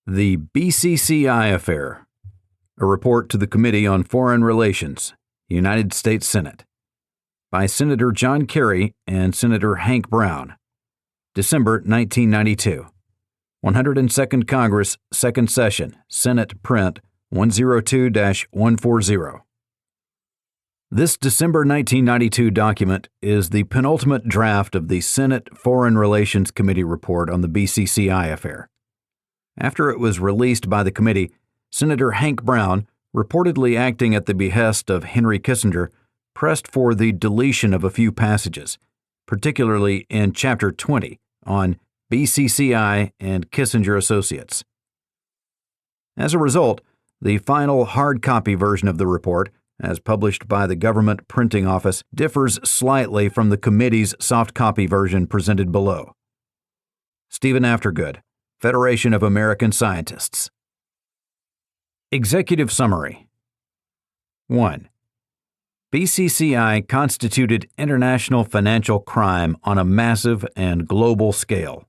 The BCCI Affair, a report to the Committee on Foreign Relations, United States Senate, by Senator John Kerry and Senator Hank Brown, December 1992, 102nd Congress, 2nd Session, Senate Print 102-140. This December 1992 document is the penultimate draft of the Senate Foreign Relations Committee report on the BCCI affair. After it was released by the committee, Senator Hank Brown, reportedly acting at the behest of Henry Kissinger, pressed for the deletion of a few passages, particularly in Chapter 20 on BCCI and Kissinger Associates. As a result, the final hard copy version of the report, as published by the Government Printing Office, differs slightly from the committee's soft copy version presented below. Stephen Aftergood, Federation of American Scientists. Executive Summary. 1. BCCI constituted international financial crime on a massive and global scale.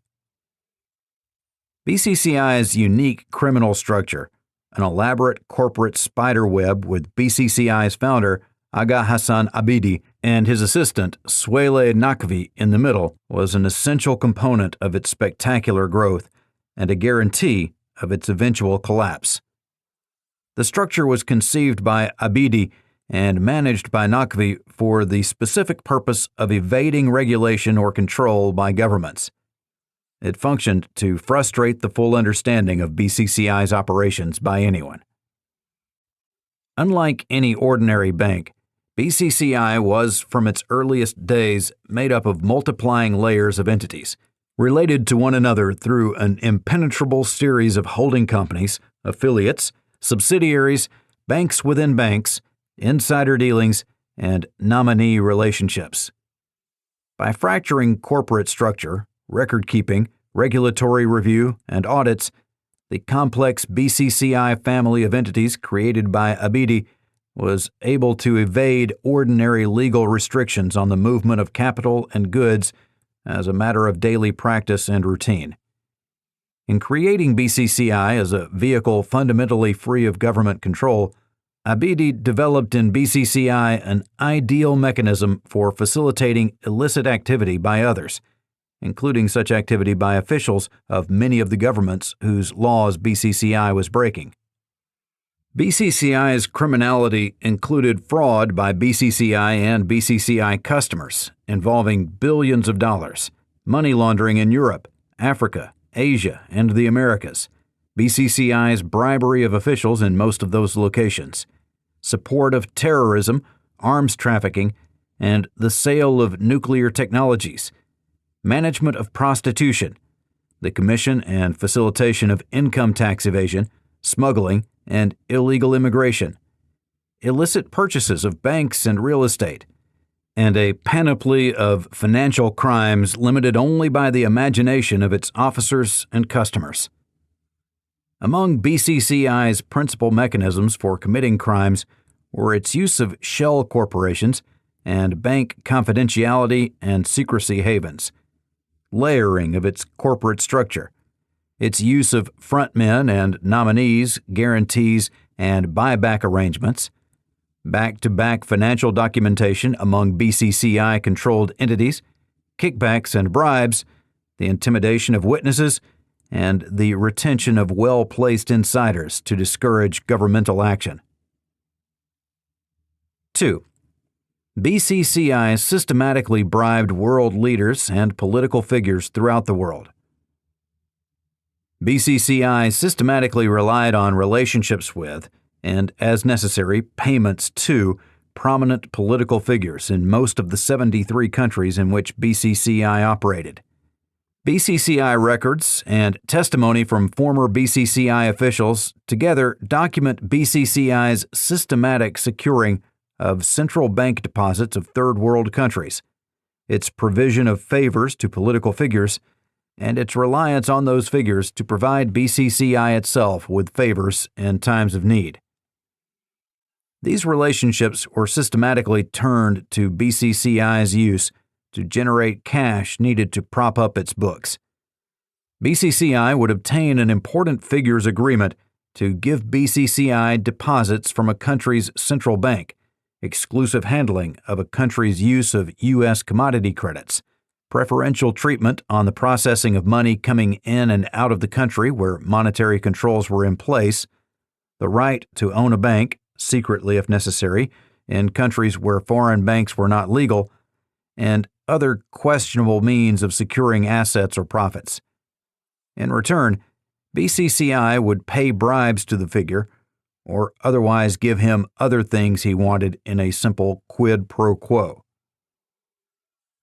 BCCI's unique criminal structure, an elaborate corporate spider web with BCCI's founder, Aga Hassan Abidi, and his assistant, Suele Nakvi, in the middle, was an essential component of its spectacular growth and a guarantee of its eventual collapse. The structure was conceived by Abidi and managed by Nakvi for the specific purpose of evading regulation or control by governments. It functioned to frustrate the full understanding of BCCI's operations by anyone. Unlike any ordinary bank, BCCI was, from its earliest days, made up of multiplying layers of entities, related to one another through an impenetrable series of holding companies, affiliates, subsidiaries, banks within banks, insider dealings, and nominee relationships. By fracturing corporate structure, record-keeping, regulatory review, and audits, the complex BCCI family of entities created by Abidi was able to evade ordinary legal restrictions on the movement of capital and goods as a matter of daily practice and routine. In creating BCCI as a vehicle fundamentally free of government control, Abidi developed in BCCI an ideal mechanism for facilitating illicit activity by others, including such activity by officials of many of the governments whose laws BCCI was breaking. BCCI's criminality included fraud by BCCI and BCCI customers involving billions of dollars, money laundering in Europe, Africa, Asia, and the Americas, BCCI's bribery of officials in most of those locations, support of terrorism, arms trafficking, and the sale of nuclear technologies, management of prostitution, the commission and facilitation of income tax evasion, smuggling, and illegal immigration, illicit purchases of banks and real estate, and a panoply of financial crimes limited only by the imagination of its officers and customers. Among BCCI's principal mechanisms for committing crimes were its use of shell corporations and bank confidentiality and secrecy havens, layering of its corporate structure, its use of frontmen and nominees, guarantees, and buyback arrangements, back-to-back financial documentation among BCCI-controlled entities, kickbacks and bribes, the intimidation of witnesses, and the retention of well-placed insiders to discourage governmental action. 2. BCCI systematically bribed world leaders and political figures throughout the world. BCCI systematically relied on relationships with, and as necessary, payments to, prominent political figures in most of the 73 countries in which BCCI operated. BCCI records and testimony from former BCCI officials together document BCCI's systematic securing of central bank deposits of third world countries, its provision of favors to political figures, and its reliance on those figures to provide BCCI itself with favors in times of need. These relationships were systematically turned to BCCI's use to generate cash needed to prop up its books. BCCI would obtain an important figures agreement to give BCCI deposits from a country's central bank, exclusive handling of a country's use of U.S. commodity credits, preferential treatment on the processing of money coming in and out of the country where monetary controls were in place, the right to own a bank, secretly if necessary, in countries where foreign banks were not legal, and other questionable means of securing assets or profits. In return, BCCI would pay bribes to the figure or otherwise give him other things he wanted in a simple quid pro quo.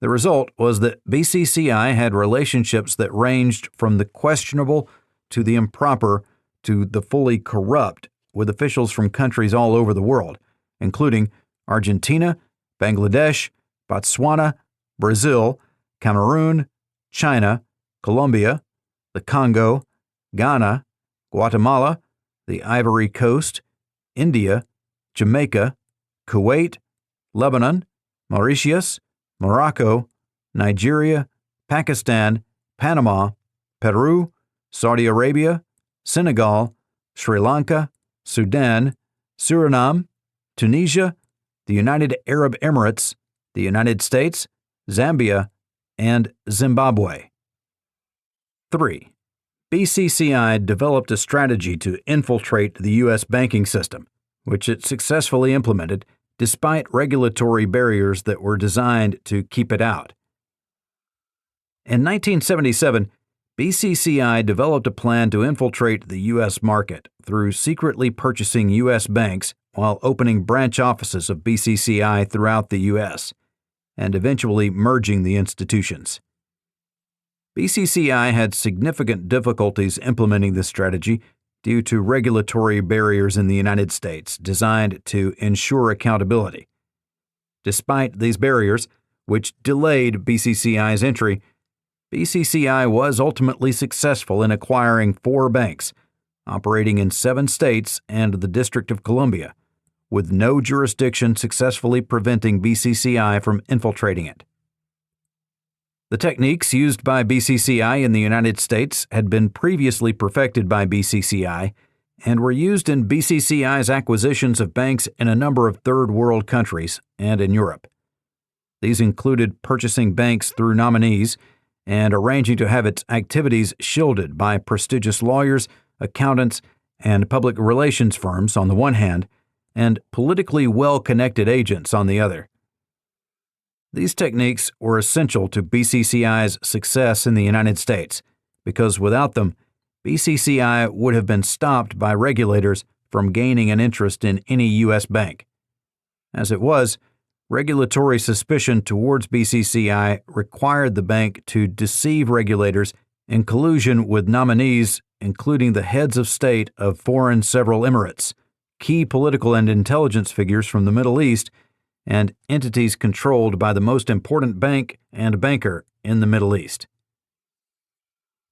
The result was that BCCI had relationships that ranged from the questionable to the improper to the fully corrupt with officials from countries all over the world, including Argentina, Bangladesh, Botswana, Brazil, Cameroon, China, Colombia, the Congo, Ghana, Guatemala, the Ivory Coast, India, Jamaica, Kuwait, Lebanon, Mauritius, Morocco, Nigeria, Pakistan, Panama, Peru, Saudi Arabia, Senegal, Sri Lanka, Sudan, Suriname, Tunisia, the United Arab Emirates, the United States, Zambia, and Zimbabwe. 3. BCCI developed a strategy to infiltrate the U.S. banking system, which it successfully implemented despite regulatory barriers that were designed to keep it out. In 1977, BCCI developed a plan to infiltrate the U.S. market through secretly purchasing U.S. banks while opening branch offices of BCCI throughout the U.S., and eventually merging the institutions. BCCI had significant difficulties implementing this strategy due to regulatory barriers in the United States designed to ensure accountability. Despite these barriers, which delayed BCCI's entry, BCCI was ultimately successful in acquiring 4 banks, operating in 7 states and the District of Columbia, with no jurisdiction successfully preventing BCCI from infiltrating it. The techniques used by BCCI in the United States had been previously perfected by BCCI and were used in BCCI's acquisitions of banks in a number of third world countries and in Europe. These included purchasing banks through nominees and arranging to have its activities shielded by prestigious lawyers, accountants, and public relations firms on the one hand, and politically well-connected agents on the other. These techniques were essential to BCCI's success in the United States because without them, BCCI would have been stopped by regulators from gaining an interest in any U.S. bank. As it was, regulatory suspicion towards BCCI required the bank to deceive regulators in collusion with nominees, including the heads of state of foreign several emirates, key political and intelligence figures from the Middle East, and entities controlled by the most important bank and banker in the Middle East.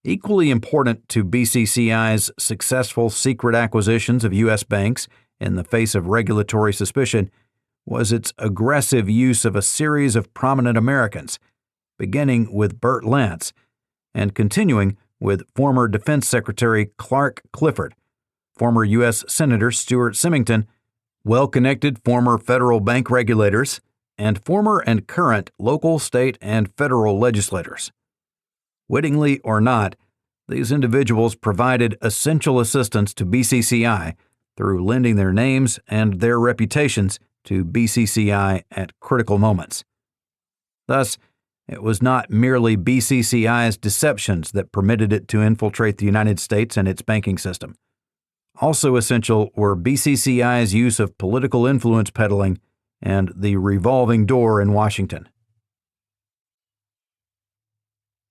Equally important to BCCI's successful secret acquisitions of U.S. banks in the face of regulatory suspicion was its aggressive use of a series of prominent Americans, beginning with Burt Lance and continuing with former Defense Secretary Clark Clifford, former U.S. Senator Stuart Symington, well-connected former federal bank regulators, and former and current local, state, and federal legislators. Wittingly or not, these individuals provided essential assistance to BCCI through lending their names and their reputations to BCCI at critical moments. Thus, it was not merely BCCI's deceptions that permitted it to infiltrate the United States and its banking system. Also essential were BCCI's use of political influence peddling and the revolving door in Washington.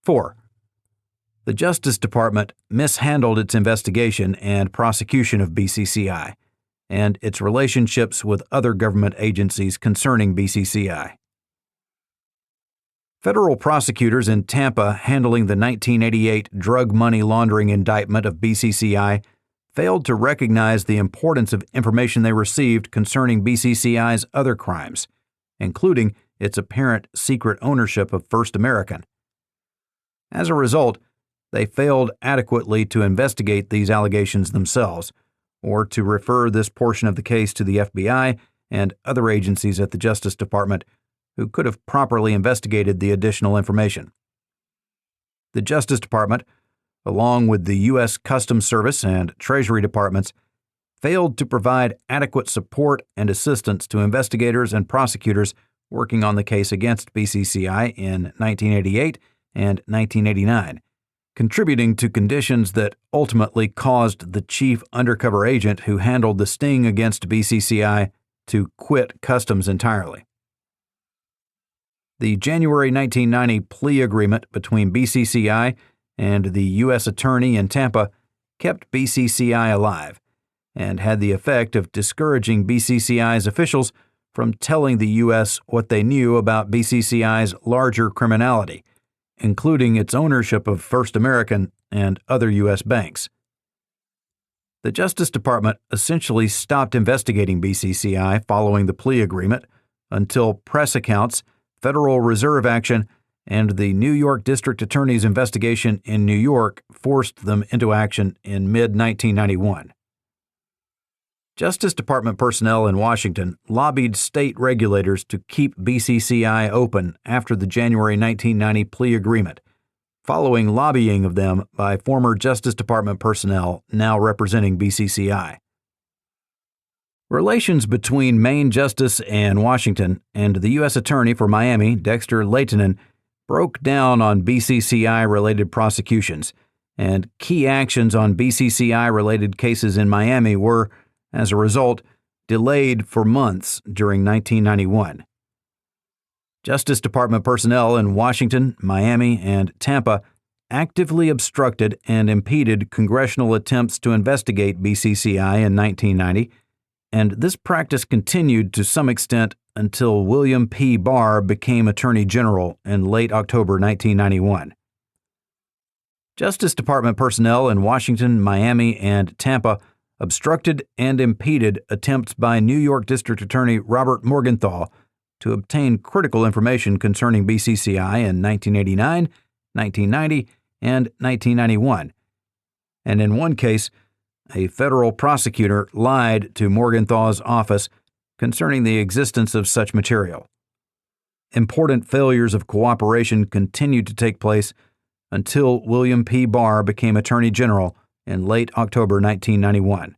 4. The Justice Department mishandled its investigation and prosecution of BCCI and its relationships with other government agencies concerning BCCI. Federal prosecutors in Tampa handling the 1988 drug money laundering indictment of BCCI failed to recognize the importance of information they received concerning BCCI's other crimes, including its apparent secret ownership of First American. As a result, They failed adequately to investigate these allegations themselves, or to refer this portion of the case to the FBI and other agencies at the Justice Department who could have properly investigated the additional information. The Justice Department, along with the U.S. Customs Service and Treasury Departments, failed to provide adequate support and assistance to investigators and prosecutors working on the case against BCCI in 1988 and 1989, contributing to conditions that ultimately caused the chief undercover agent who handled the sting against BCCI to quit customs entirely. The January 1990 plea agreement between BCCI and the U.S. Attorney in Tampa kept BCCI alive and had the effect of discouraging BCCI's officials from telling the U.S. what they knew about BCCI's larger criminality, including its ownership of First American and other U.S. banks. The Justice Department essentially stopped investigating BCCI following the plea agreement until press accounts, Federal Reserve action, and the New York District Attorney's investigation in New York forced them into action in mid-1991. Justice Department personnel in Washington lobbied state regulators to keep BCCI open after the January 1990 plea agreement, following lobbying of them by former Justice Department personnel now representing BCCI. Relations between Main Justice and Washington and the U.S. Attorney for Miami, Dexter Leitonen, broke down on BCCI-related prosecutions, and key actions on BCCI-related cases in Miami were, as a result, delayed for months during 1991. Justice Department personnel in Washington, Miami, and Tampa actively obstructed and impeded congressional attempts to investigate BCCI in 1990, and this practice continued to some extent until William P. Barr became Attorney General in late October 1991. Justice Department personnel in Washington, Miami, and Tampa obstructed and impeded attempts by New York District Attorney Robert Morgenthau to obtain critical information concerning BCCI in 1989, 1990, and 1991. And in one case, a federal prosecutor lied to Morgenthau's office concerning the existence of such material. Important failures of cooperation continued to take place until William P. Barr became Attorney General in late October 1991.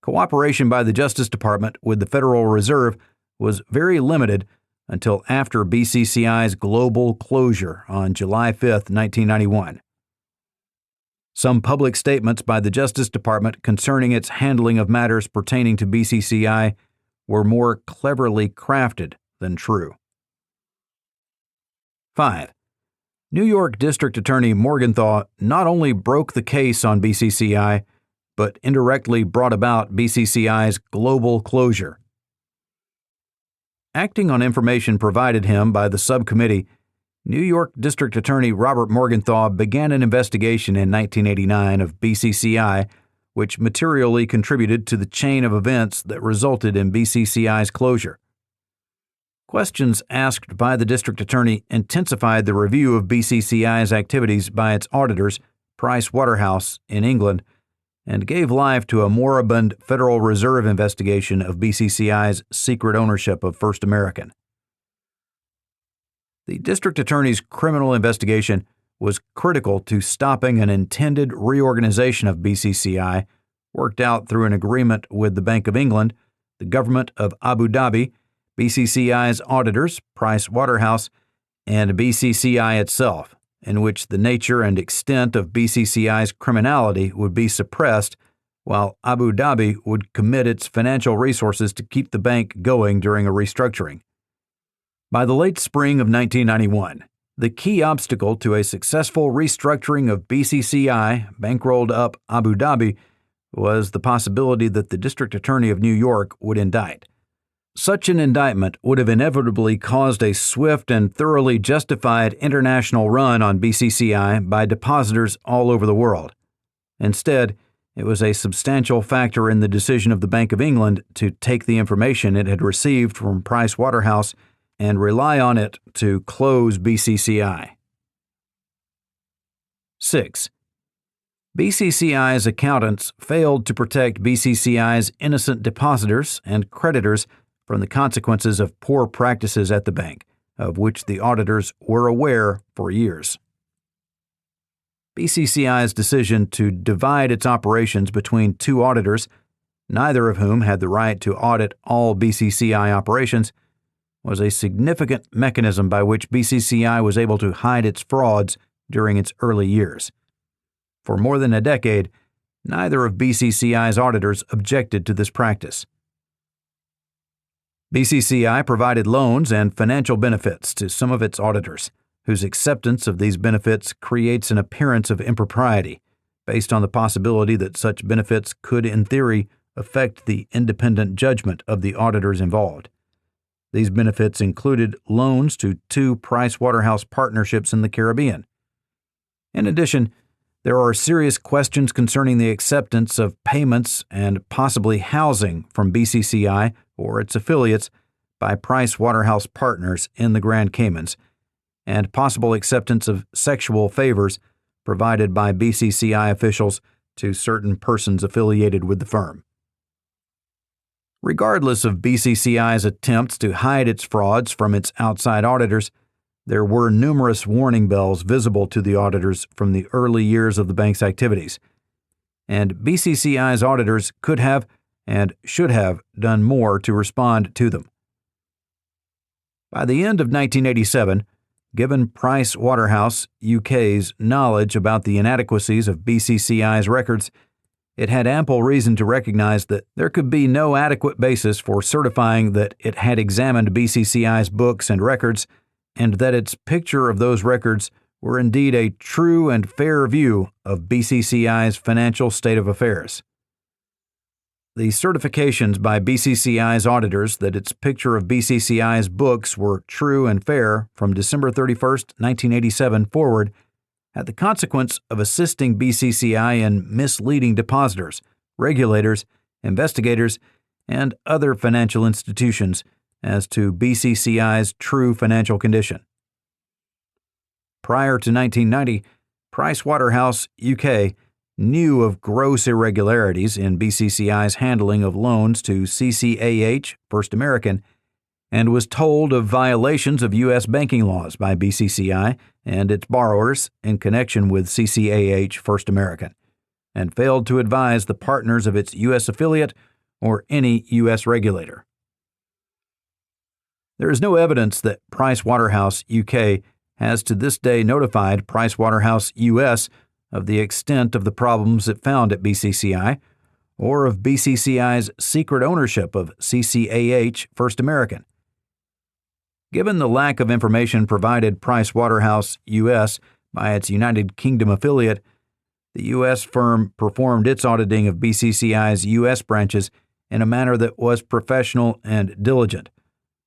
Cooperation by the Justice Department with the Federal Reserve was very limited until after BCCI's global closure on July 5, 1991. Some public statements by the Justice Department concerning its handling of matters pertaining to BCCI were more cleverly crafted than true. 5. New York District Attorney Morgenthau not only broke the case on BCCI, but indirectly brought about BCCI's global closure. Acting on information provided him by the subcommittee, New York District Attorney Robert Morgenthau began an investigation in 1989 of BCCI, which materially contributed to the chain of events that resulted in BCCI's closure. Questions asked by the district attorney intensified the review of BCCI's activities by its auditors, Price Waterhouse, in England, and gave life to a moribund Federal Reserve investigation of BCCI's secret ownership of First American. The district attorney's criminal investigation was critical to stopping an intended reorganization of BCCI, worked out through an agreement with the Bank of England, the government of Abu Dhabi, BCCI's auditors, Price Waterhouse, and BCCI itself, in which the nature and extent of BCCI's criminality would be suppressed, while Abu Dhabi would commit its financial resources to keep the bank going during a restructuring. By the late spring of 1991, the key obstacle to a successful restructuring of BCCI bankrolled up Abu Dhabi was the possibility that the District Attorney of New York would indict. Such an indictment would have inevitably caused a swift and thoroughly justified international run on BCCI by depositors all over the world. Instead, it was a substantial factor in the decision of the Bank of England to take the information it had received from Price Waterhouse and rely on it to close BCCI. 6. BCCI's accountants failed to protect BCCI's innocent depositors and creditors from the consequences of poor practices at the bank, of which the auditors were aware for years. BCCI's decision to divide its operations between two auditors, neither of whom had the right to audit all BCCI operations, was a significant mechanism by which BCCI was able to hide its frauds during its early years. For more than a decade, neither of BCCI's auditors objected to this practice. BCCI provided loans and financial benefits to some of its auditors, whose acceptance of these benefits creates an appearance of impropriety, based on the possibility that such benefits could, in theory, affect the independent judgment of the auditors involved. These benefits included loans to two Pricewaterhouse partnerships in the Caribbean. In addition, there are serious questions concerning the acceptance of payments and possibly housing from BCCI or its affiliates by Pricewaterhouse partners in the Grand Caymans, and possible acceptance of sexual favors provided by BCCI officials to certain persons affiliated with the firm. Regardless of BCCI's attempts to hide its frauds from its outside auditors, there were numerous warning bells visible to the auditors from the early years of the bank's activities, and BCCI's auditors could have and should have done more to respond to them. By the end of 1987, given Pricewaterhouse UK's knowledge about the inadequacies of BCCI's records, it had ample reason to recognize that there could be no adequate basis for certifying that it had examined BCCI's books and records, and that its picture of those records were indeed a true and fair view of BCCI's financial state of affairs. The certifications by BCCI's auditors that its picture of BCCI's books were true and fair from December 31, 1987 forward had the consequence of assisting BCCI in misleading depositors, regulators, investigators, and other financial institutions as to BCCI's true financial condition. Prior to 1990, Pricewaterhouse UK knew of gross irregularities in BCCI's handling of loans to CCAH, First American, and was told of violations of U.S. banking laws by BCCI and its borrowers in connection with CCAH, First American, and failed to advise the partners of its U.S. affiliate or any U.S. regulator. There is no evidence that Pricewaterhouse UK has to this day notified Pricewaterhouse US of the extent of the problems it found at BCCI, or of BCCI's secret ownership of CCAH First American. Given the lack of information provided Pricewaterhouse US by its United Kingdom affiliate, the U.S. firm performed its auditing of BCCI's U.S. branches in a manner that was professional and diligent,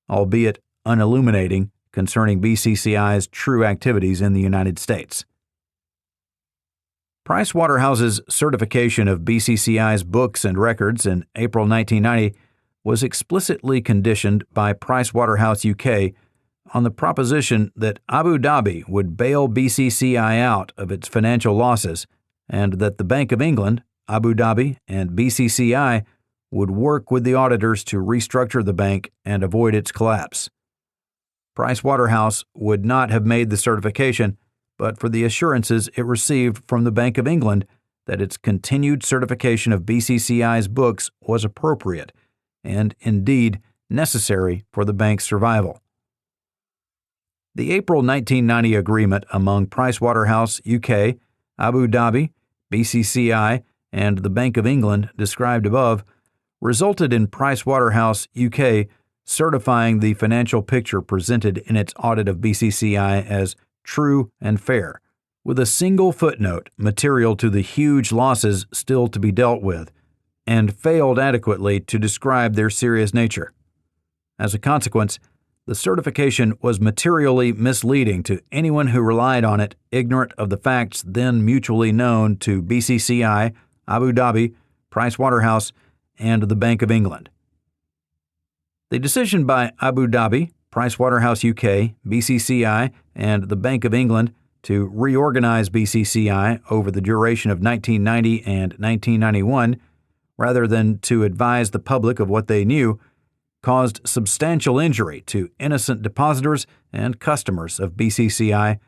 albeit unilluminating concerning BCCI's true activities in the United States. Pricewaterhouse's certification of BCCI's books and records in April 1990 was explicitly conditioned by Pricewaterhouse UK on the proposition that Abu Dhabi would bail BCCI out of its financial losses and that the Bank of England, Abu Dhabi, and BCCI would work with the auditors to restructure the bank and avoid its collapse. Pricewaterhouse would not have made the certification but for the assurances it received from the Bank of England that its continued certification of BCCI's books was appropriate and, indeed, necessary for the bank's survival. The April 1990 agreement among Pricewaterhouse UK, Abu Dhabi, BCCI, and the Bank of England described above resulted in Pricewaterhouse UK certifying the financial picture presented in its audit of BCCI as true and fair, with a single footnote material to the huge losses still to be dealt with, and failed adequately to describe their serious nature. As a consequence, the certification was materially misleading to anyone who relied on it, ignorant of the facts then mutually known to BCCI, Abu Dhabi, Pricewaterhouse, and the Bank of England. The decision by Abu Dhabi, Pricewaterhouse UK, BCCI, and the Bank of England to reorganize BCCI over the duration of 1990 and 1991, rather than to advise the public of what they knew, caused substantial injury to innocent depositors and customers of BCCI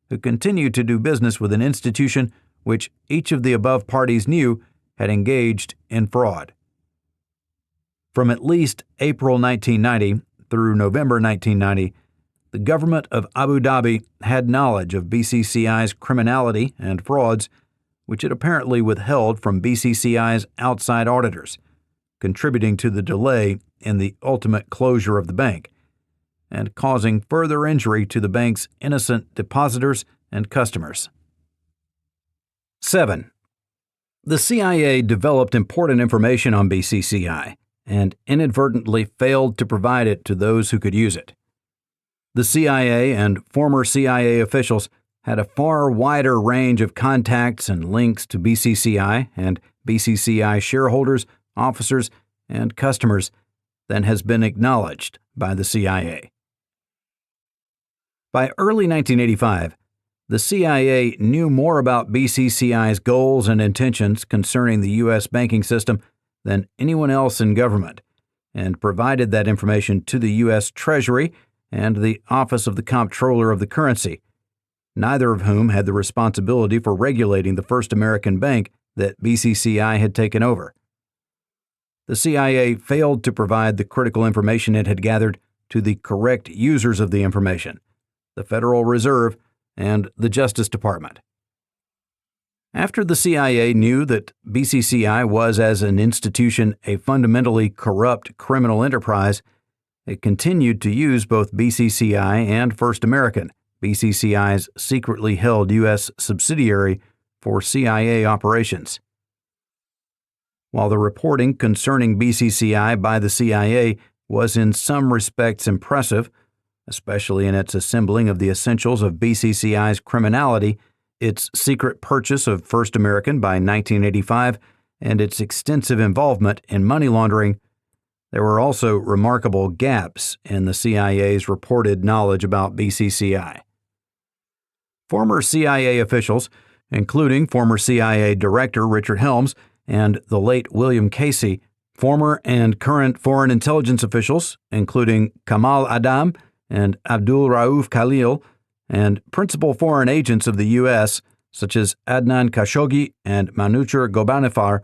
who continued to do business with an institution which each of the above parties knew had engaged in fraud. From at least April 1990 through November 1990, the government of Abu Dhabi had knowledge of BCCI's criminality and frauds, which it apparently withheld from BCCI's outside auditors, contributing to the delay in the ultimate closure of the bank, and causing further injury to the bank's innocent depositors and customers. 7. The CIA developed important information on BCCI and inadvertently failed to provide it to those who could use it. The CIA and former CIA officials had a far wider range of contacts and links to BCCI and BCCI shareholders, officers, and customers than has been acknowledged by the CIA. By early 1985, the CIA knew more about BCCI's goals and intentions concerning the U.S. banking system than anyone else in government, and provided that information to the U.S. Treasury and the Office of the Comptroller of the Currency, neither of whom had the responsibility for regulating the first American bank that BCCI had taken over. The CIA failed to provide the critical information it had gathered to the correct users of the information, the Federal Reserve and the Justice Department. After the CIA knew that BCCI was, as an institution, a fundamentally corrupt criminal enterprise, it continued to use both BCCI and First American, BCCI's secretly held U.S. subsidiary, for CIA operations. While the reporting concerning BCCI by the CIA was in some respects impressive, especially in its assembling of the essentials of BCCI's criminality, its secret purchase of First American by 1985, and its extensive involvement in money laundering, there were also remarkable gaps in the CIA's reported knowledge about BCCI. Former CIA officials, including former CIA Director Richard Helms and the late William Casey, former and current foreign intelligence officials, including Kamal Adam and Abdul Rauf Khalil, and principal foreign agents of the U.S., such as Adnan Khashoggi and Manucher Ghorbanifar,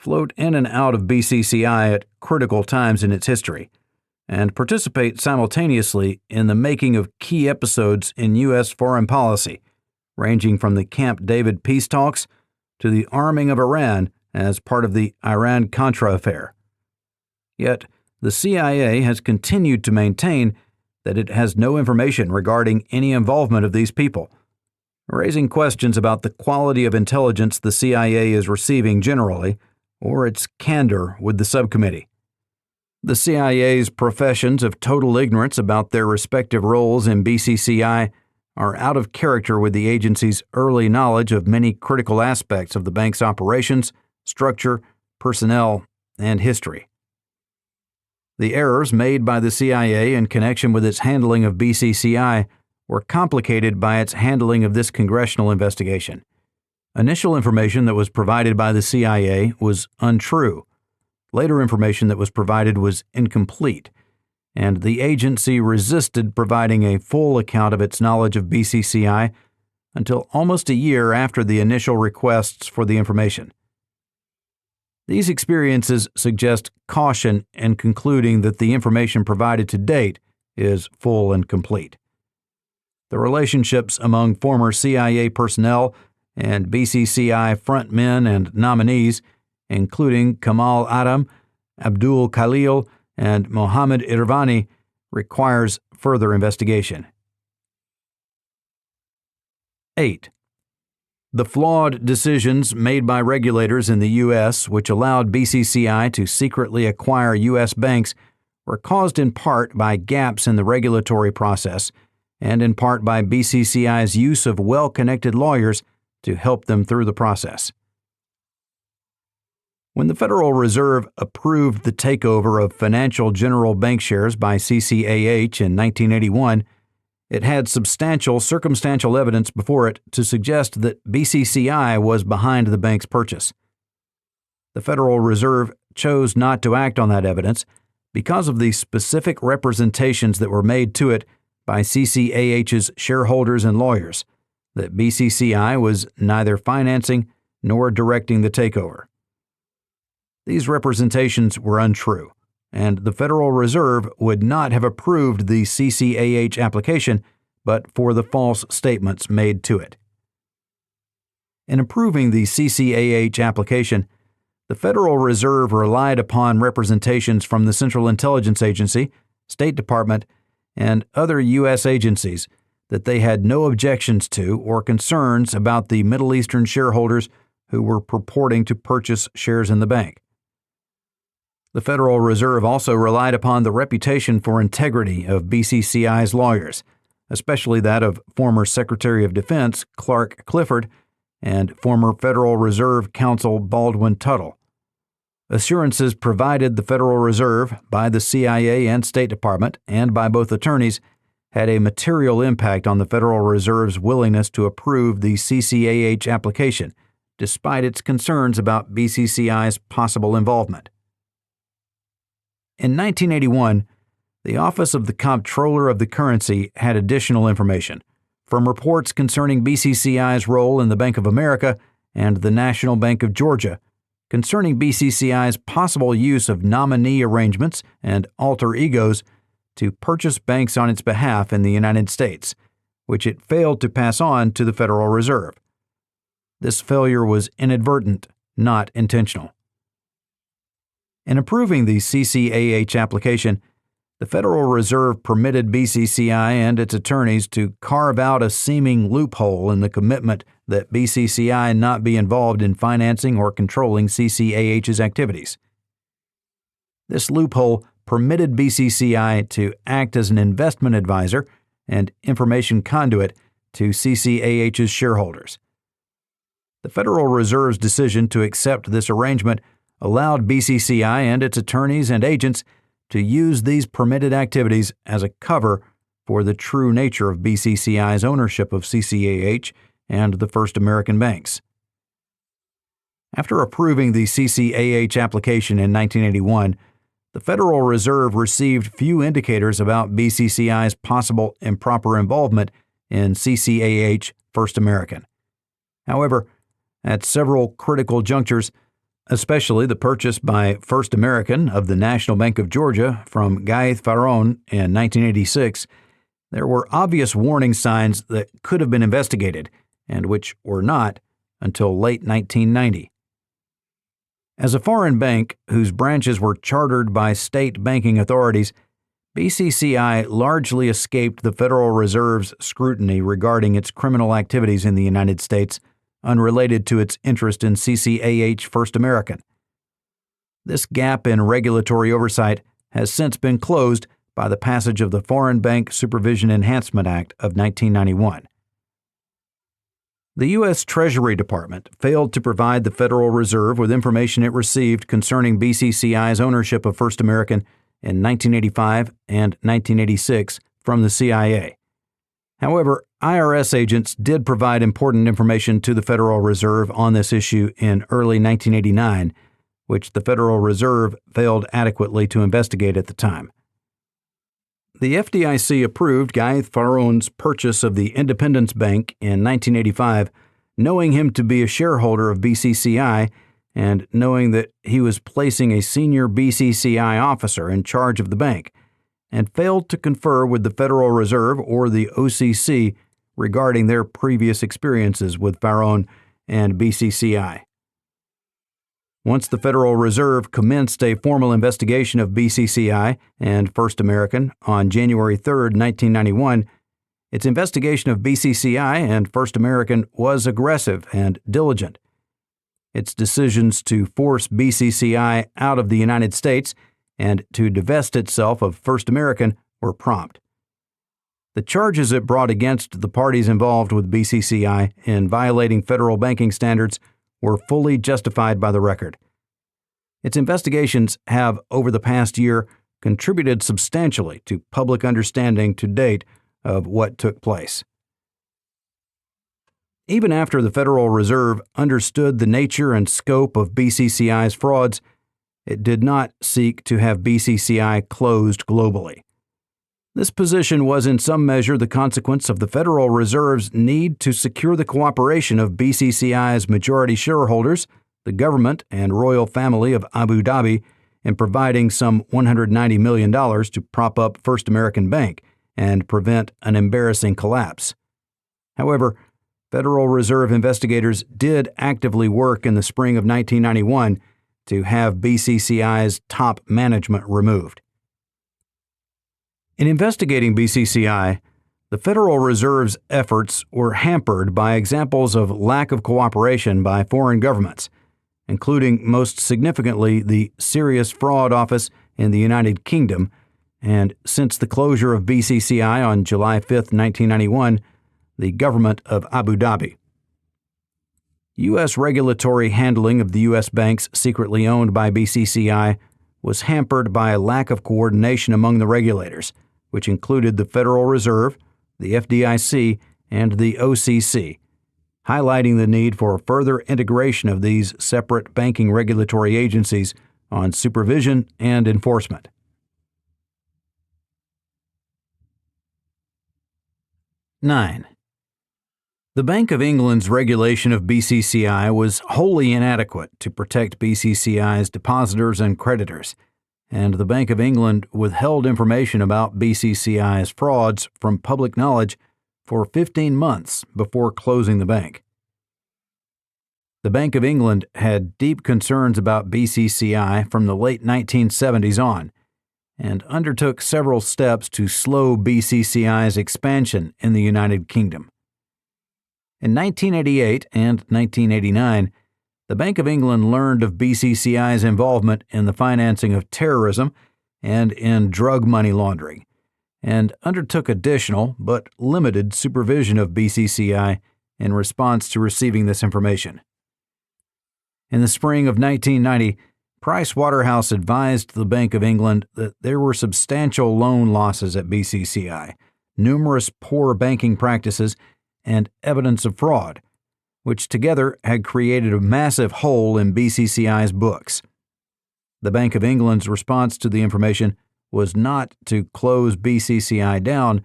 float in and out of BCCI at critical times in its history, and participate simultaneously in the making of key episodes in U.S. foreign policy, ranging from the Camp David peace talks to the arming of Iran as part of the Iran-Contra affair. Yet, the CIA has continued to maintain that it has no information regarding any involvement of these people, raising questions about the quality of intelligence the CIA is receiving generally, or its candor with the subcommittee. The CIA's professions of total ignorance about their respective roles in BCCI are out of character with the agency's early knowledge of many critical aspects of the bank's operations, structure, personnel, and history. The errors made by the CIA in connection with its handling of BCCI were complicated by its handling of this congressional investigation. Initial information that was provided by the CIA was untrue. Later information that was provided was incomplete, and the agency resisted providing a full account of its knowledge of BCCI until almost a year after the initial requests for the information. These experiences suggest caution in concluding that the information provided to date is full and complete. The relationships among former CIA personnel and BCCI frontmen and nominees, including Kamal Adam, Abdul Khalil, and Mohammed Irvani, requires further investigation. 8. The flawed decisions made by regulators in the U.S. which allowed BCCI to secretly acquire U.S. banks were caused in part by gaps in the regulatory process and in part by BCCI's use of well-connected lawyers to help them through the process. When the Federal Reserve approved the takeover of Financial General Bank shares by CCAH in 1981, It had substantial circumstantial evidence before it to suggest that BCCI was behind the bank's purchase. The Federal Reserve chose not to act on that evidence because of the specific representations that were made to it by CCAH's shareholders and lawyers that BCCI was neither financing nor directing the takeover. These representations were untrue, and the Federal Reserve would not have approved the CCAH application but for the false statements made to it. In approving the CCAH application, the Federal Reserve relied upon representations from the Central Intelligence Agency, State Department, and other U.S. agencies that they had no objections to or concerns about the Middle Eastern shareholders who were purporting to purchase shares in the bank. The Federal Reserve also relied upon the reputation for integrity of BCCI's lawyers, especially that of former Secretary of Defense Clark Clifford and former Federal Reserve Counsel Baldwin Tuttle. Assurances provided the Federal Reserve by the CIA and State Department and by both attorneys had a material impact on the Federal Reserve's willingness to approve the CCAH application, despite its concerns about BCCI's possible involvement. In 1981, the Office of the Comptroller of the Currency had additional information from reports concerning BCCI's role in the Bank of America and the National Bank of Georgia, concerning BCCI's possible use of nominee arrangements and alter egos to purchase banks on its behalf in the United States, which it failed to pass on to the Federal Reserve. This failure was inadvertent, not intentional. In approving the CCAH application, the Federal Reserve permitted BCCI and its attorneys to carve out a seeming loophole in the commitment that BCCI not be involved in financing or controlling CCAH's activities. This loophole permitted BCCI to act as an investment advisor and information conduit to CCAH's shareholders. The Federal Reserve's decision to accept this arrangement allowed BCCI and its attorneys and agents to use these permitted activities as a cover for the true nature of BCCI's ownership of CCAH and the First American banks. After approving the CCAH application in 1981, the Federal Reserve received few indicators about BCCI's possible improper involvement in CCAH First American. However, at several critical junctures, especially the purchase by First American of the National Bank of Georgia from Gaith Pharaon in 1986, there were obvious warning signs that could have been investigated and which were not until late 1990. As a foreign bank whose branches were chartered by state banking authorities, BCCI largely escaped the Federal Reserve's scrutiny regarding its criminal activities in the United States, unrelated to its interest in CCAH First American. This gap in regulatory oversight has since been closed by the passage of the Foreign Bank Supervision Enhancement Act of 1991. The U.S. Treasury Department failed to provide the Federal Reserve with information it received concerning BCCI's ownership of First American in 1985 and 1986 from the CIA. However, IRS agents did provide important information to the Federal Reserve on this issue in early 1989, which the Federal Reserve failed adequately to investigate at the time. The FDIC approved Gaith Pharaon's purchase of the Independence Bank in 1985, knowing him to be a shareholder of BCCI and knowing that he was placing a senior BCCI officer in charge of the bank, and failed to confer with the Federal Reserve or the OCC regarding their previous experiences with Pharaon and BCCI. Once the Federal Reserve commenced a formal investigation of BCCI and First American on January 3, 1991, its investigation of BCCI and First American was aggressive and diligent. Its decisions to force BCCI out of the United States and to divest itself of First American were prompt. The charges it brought against the parties involved with BCCI in violating federal banking standards were fully justified by the record. Its investigations have, over the past year, contributed substantially to public understanding to date of what took place. Even after the Federal Reserve understood the nature and scope of BCCI's frauds, it did not seek to have BCCI closed globally. This position was in some measure the consequence of the Federal Reserve's need to secure the cooperation of BCCI's majority shareholders, the government and royal family of Abu Dhabi, in providing some $190 million to prop up First American Bank and prevent an embarrassing collapse. However, Federal Reserve investigators did actively work in the spring of 1991 to have BCCI's top management removed. In investigating BCCI, the Federal Reserve's efforts were hampered by examples of lack of cooperation by foreign governments, including most significantly the Serious Fraud Office in the United Kingdom, and since the closure of BCCI on July 5, 1991, the government of Abu Dhabi. U.S. regulatory handling of the U.S. banks secretly owned by BCCI was hampered by a lack of coordination among the regulators, which included the Federal Reserve, the FDIC, and the OCC, highlighting the need for further integration of these separate banking regulatory agencies on supervision and enforcement. Nine. The Bank of England's regulation of BCCI was wholly inadequate to protect BCCI's depositors and creditors, and the Bank of England withheld information about BCCI's frauds from public knowledge for 15 months before closing the bank. The Bank of England had deep concerns about BCCI from the late 1970s on, and undertook several steps to slow BCCI's expansion in the United Kingdom. In 1988 and 1989, the Bank of England learned of BCCI's involvement in the financing of terrorism and in drug money laundering, and undertook additional but limited supervision of BCCI in response to receiving this information. In the spring of 1990, Price Waterhouse advised the Bank of England that there were substantial loan losses at BCCI, numerous poor banking practices, and evidence of fraud, which together had created a massive hole in BCCI's books. The Bank of England's response to the information was not to close BCCI down,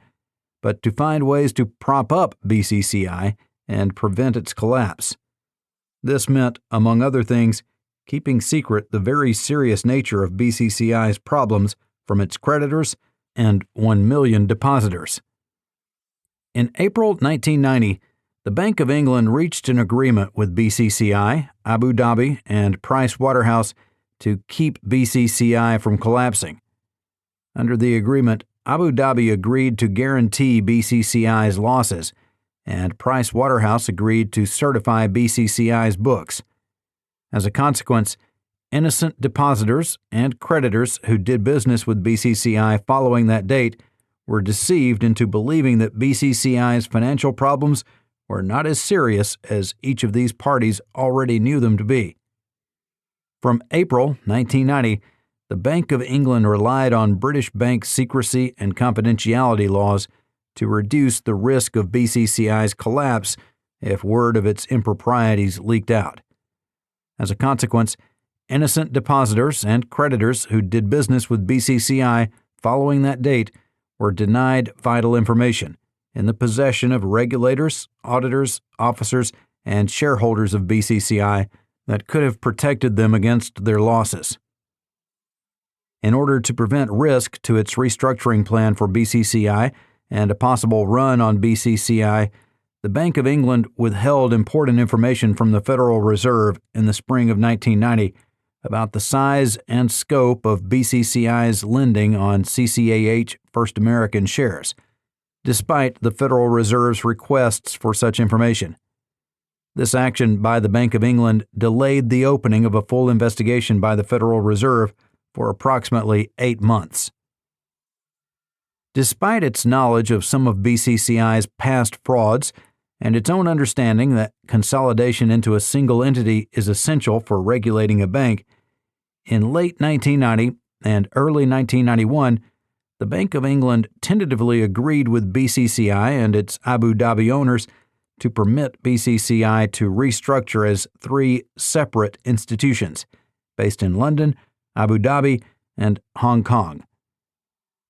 but to find ways to prop up BCCI and prevent its collapse. This meant, among other things, keeping secret the very serious nature of BCCI's problems from its creditors and 1 million depositors. In April 1990, the Bank of England reached an agreement with BCCI, Abu Dhabi, and Price Waterhouse to keep BCCI from collapsing. Under the agreement, Abu Dhabi agreed to guarantee BCCI's losses, and Price Waterhouse agreed to certify BCCI's books. As a consequence, innocent depositors and creditors who did business with BCCI following that date were deceived into believing that BCCI's financial problems were not as serious as each of these parties already knew them to be. From April 1990, the Bank of England relied on British bank secrecy and confidentiality laws to reduce the risk of BCCI's collapse if word of its improprieties leaked out. As a consequence, innocent depositors and creditors who did business with BCCI following that date were denied vital information in the possession of regulators, auditors, officers, and shareholders of BCCI that could have protected them against their losses. In order to prevent risk to its restructuring plan for BCCI and a possible run on BCCI, the Bank of England withheld important information from the Federal Reserve in the spring of 1990 about the size and scope of BCCI's lending on CCAH First American shares, despite the Federal Reserve's requests for such information. This action by the Bank of England delayed the opening of a full investigation by the Federal Reserve for approximately 8 months. Despite its knowledge of some of BCCI's past frauds and its own understanding that consolidation into a single entity is essential for regulating a bank, in late 1990 and early 1991, the Bank of England tentatively agreed with BCCI and its Abu Dhabi owners to permit BCCI to restructure as three separate institutions based in London, Abu Dhabi, and Hong Kong.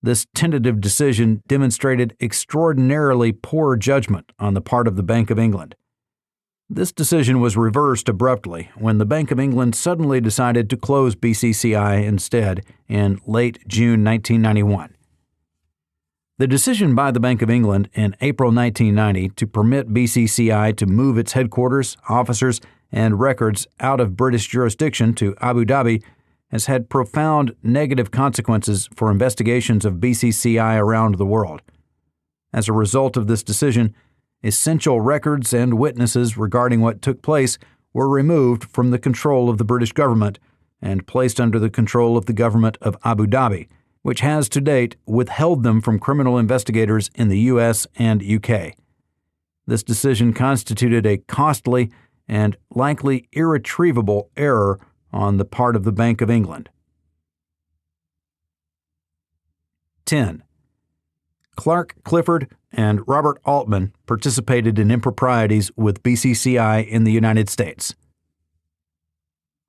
This tentative decision demonstrated extraordinarily poor judgment on the part of the Bank of England. This decision was reversed abruptly when the Bank of England suddenly decided to close BCCI instead in late June 1991. The decision by the Bank of England in April 1990 to permit BCCI to move its headquarters, officers, and records out of British jurisdiction to Abu Dhabi has had profound negative consequences for investigations of BCCI around the world. As a result of this decision, essential records and witnesses regarding what took place were removed from the control of the British government and placed under the control of the government of Abu Dhabi, which has to date withheld them from criminal investigators in the U.S. and U.K. This decision constituted a costly and likely irretrievable error on the part of the Bank of England. 10. Clark Clifford and Robert Altman participated in improprieties with BCCI in the United States.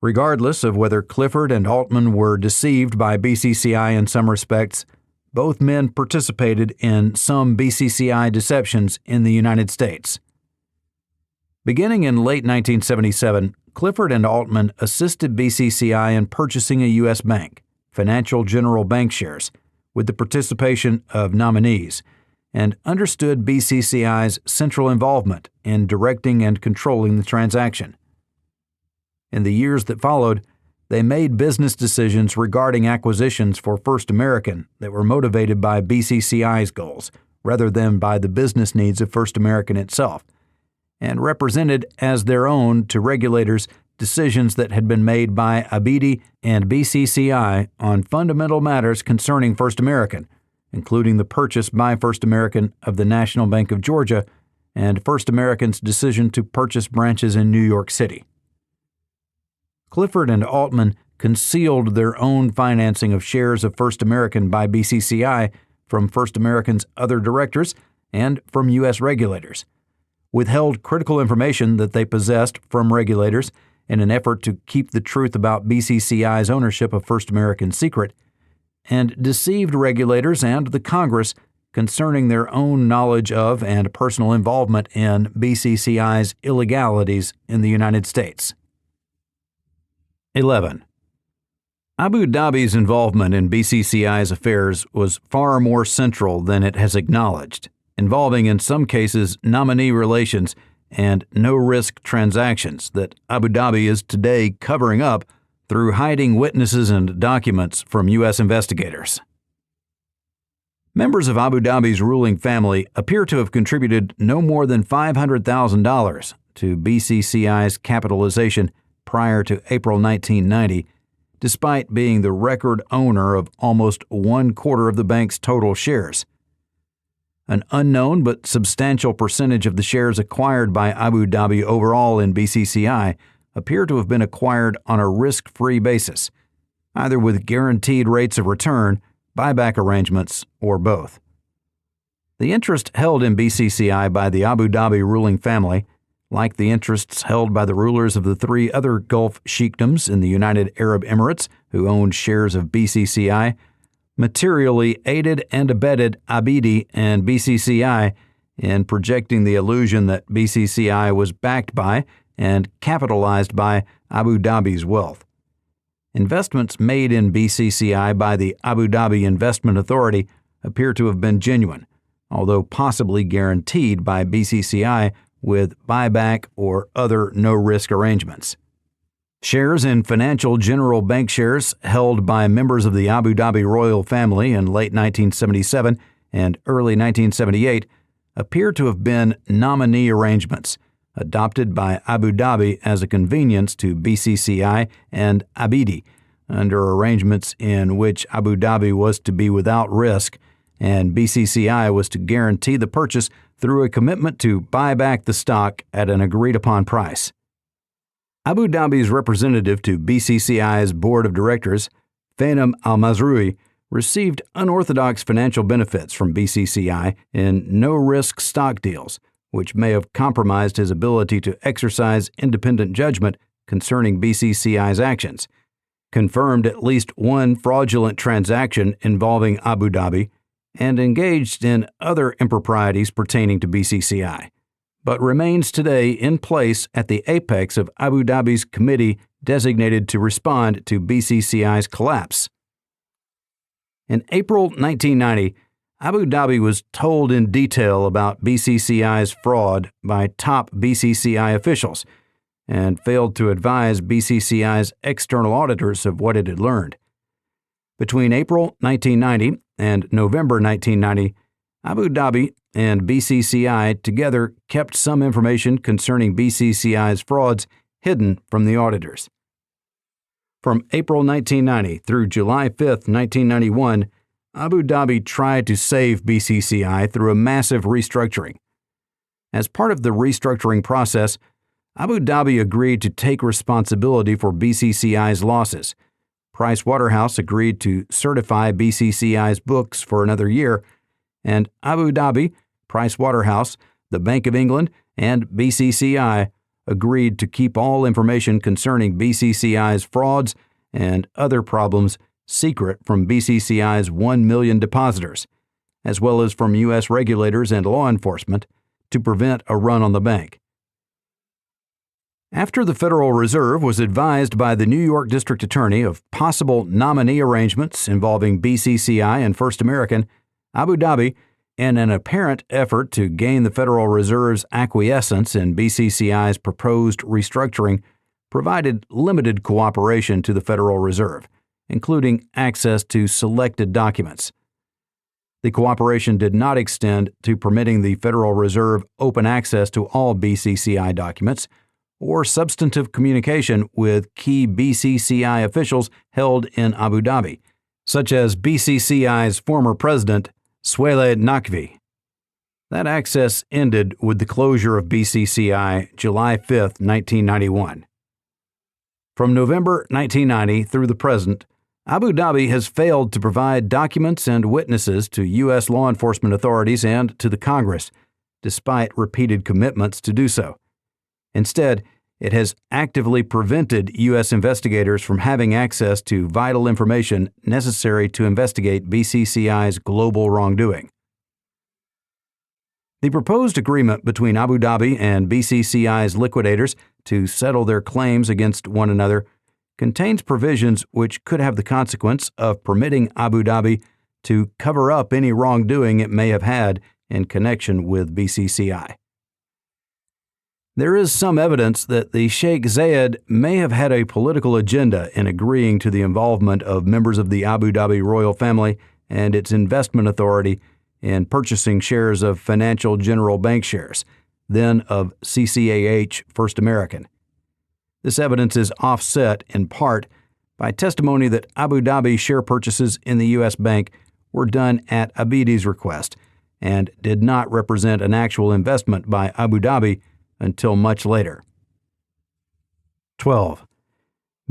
Regardless of whether Clifford and Altman were deceived by BCCI in some respects, both men participated in some BCCI deceptions in the United States. Beginning in late 1977, Clifford and Altman assisted BCCI in purchasing a U.S. bank, Financial General Bank shares, with the participation of nominees, and understood BCCI's central involvement in directing and controlling the transaction. In the years that followed, they made business decisions regarding acquisitions for First American that were motivated by BCCI's goals rather than by the business needs of First American itself, and represented as their own to regulators decisions that had been made by Abidi and BCCI on fundamental matters concerning First American, including the purchase by First American of the National Bank of Georgia and First American's decision to purchase branches in New York City. Clifford and Altman concealed their own financing of shares of First American by BCCI from First American's other directors and from U.S. regulators, withheld critical information that they possessed from regulators in an effort to keep the truth about BCCI's ownership of First American secret, and deceived regulators and the Congress concerning their own knowledge of and personal involvement in BCCI's illegalities in the United States. 11. Abu Dhabi's involvement in BCCI's affairs was far more central than it has acknowledged, involving in some cases nominee relations and no-risk transactions that Abu Dhabi is today covering up through hiding witnesses and documents from U.S. investigators. Members of Abu Dhabi's ruling family appear to have contributed no more than $500,000 to BCCI's capitalization prior to April 1990, despite being the record owner of almost 1/4 of the bank's total shares. An unknown but substantial percentage of the shares acquired by Abu Dhabi overall in BCCI appear to have been acquired on a risk-free basis, either with guaranteed rates of return, buyback arrangements, or both. The interest held in BCCI by the Abu Dhabi ruling family, like the interests held by the rulers of the three other Gulf sheikdoms in the United Arab Emirates who owned shares of BCCI, materially aided and abetted Abidi and BCCI in projecting the illusion that BCCI was backed by and capitalized by Abu Dhabi's wealth. Investments made in BCCI by the Abu Dhabi Investment Authority appear to have been genuine, although possibly guaranteed by BCCI with buyback or other no-risk arrangements. Shares in Financial General Bank shares held by members of the Abu Dhabi royal family in late 1977 and early 1978 appear to have been nominee arrangements adopted by Abu Dhabi as a convenience to BCCI and Abidi, under arrangements in which Abu Dhabi was to be without risk and BCCI was to guarantee the purchase through a commitment to buy back the stock at an agreed-upon price. Abu Dhabi's representative to BCCI's board of directors, Fainam Al-Mazroui, received unorthodox financial benefits from BCCI in no-risk stock deals, which may have compromised his ability to exercise independent judgment concerning BCCI's actions, confirmed at least one fraudulent transaction involving Abu Dhabi, and engaged in other improprieties pertaining to BCCI, but remains today in place at the apex of Abu Dhabi's committee designated to respond to BCCI's collapse. In April 1990, Abu Dhabi was told in detail about BCCI's fraud by top BCCI officials and failed to advise BCCI's external auditors of what it had learned. Between April 1990 and November 1990, Abu Dhabi and BCCI together kept some information concerning BCCI's frauds hidden from the auditors. From April 1990 through July 5, 1991, Abu Dhabi tried to save BCCI through a massive restructuring. As part of the restructuring process, Abu Dhabi agreed to take responsibility for BCCI's losses. Pricewaterhouse agreed to certify BCCI's books for another year, and Abu Dhabi, Pricewaterhouse, the Bank of England, and BCCI agreed to keep all information concerning BCCI's frauds and other problems secret from BCCI's 1 million depositors, as well as from U.S. regulators and law enforcement, to prevent a run on the bank. After the Federal Reserve was advised by the New York District Attorney of possible nominee arrangements involving BCCI and First American, Abu Dhabi, in an apparent effort to gain the Federal Reserve's acquiescence in BCCI's proposed restructuring, provided limited cooperation to the Federal Reserve, including access to selected documents. The cooperation did not extend to permitting the Federal Reserve open access to all BCCI documents or substantive communication with key BCCI officials held in Abu Dhabi, such as BCCI's former president, Suele Naqvi. That access ended with the closure of BCCI July 5, 1991. From November 1990 through the present, Abu Dhabi has failed to provide documents and witnesses to U.S. law enforcement authorities and to the Congress, despite repeated commitments to do so. Instead, it has actively prevented U.S. investigators from having access to vital information necessary to investigate BCCI's global wrongdoing. The proposed agreement between Abu Dhabi and BCCI's liquidators to settle their claims against one another contains provisions which could have the consequence of permitting Abu Dhabi to cover up any wrongdoing it may have had in connection with BCCI. There is some evidence that the Sheikh Zayed may have had a political agenda in agreeing to the involvement of members of the Abu Dhabi royal family and its investment authority in purchasing shares of Financial General Bank shares, then of CCAH First American. This evidence is offset in part by testimony that Abu Dhabi share purchases in the U.S. bank were done at Abidi's request and did not represent an actual investment by Abu Dhabi until much later. 12.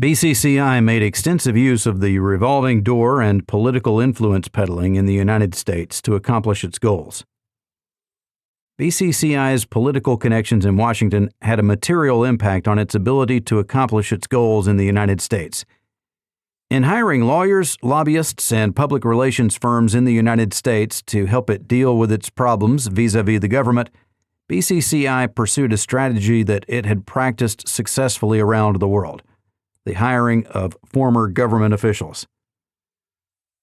BCCI made extensive use of the revolving door and political influence peddling in the United States to accomplish its goals. BCCI's political connections in Washington had a material impact on its ability to accomplish its goals in the United States. In hiring lawyers, lobbyists, and public relations firms in the United States to help it deal with its problems vis-à-vis the government, BCCI pursued a strategy that it had practiced successfully around the world: the hiring of former government officials.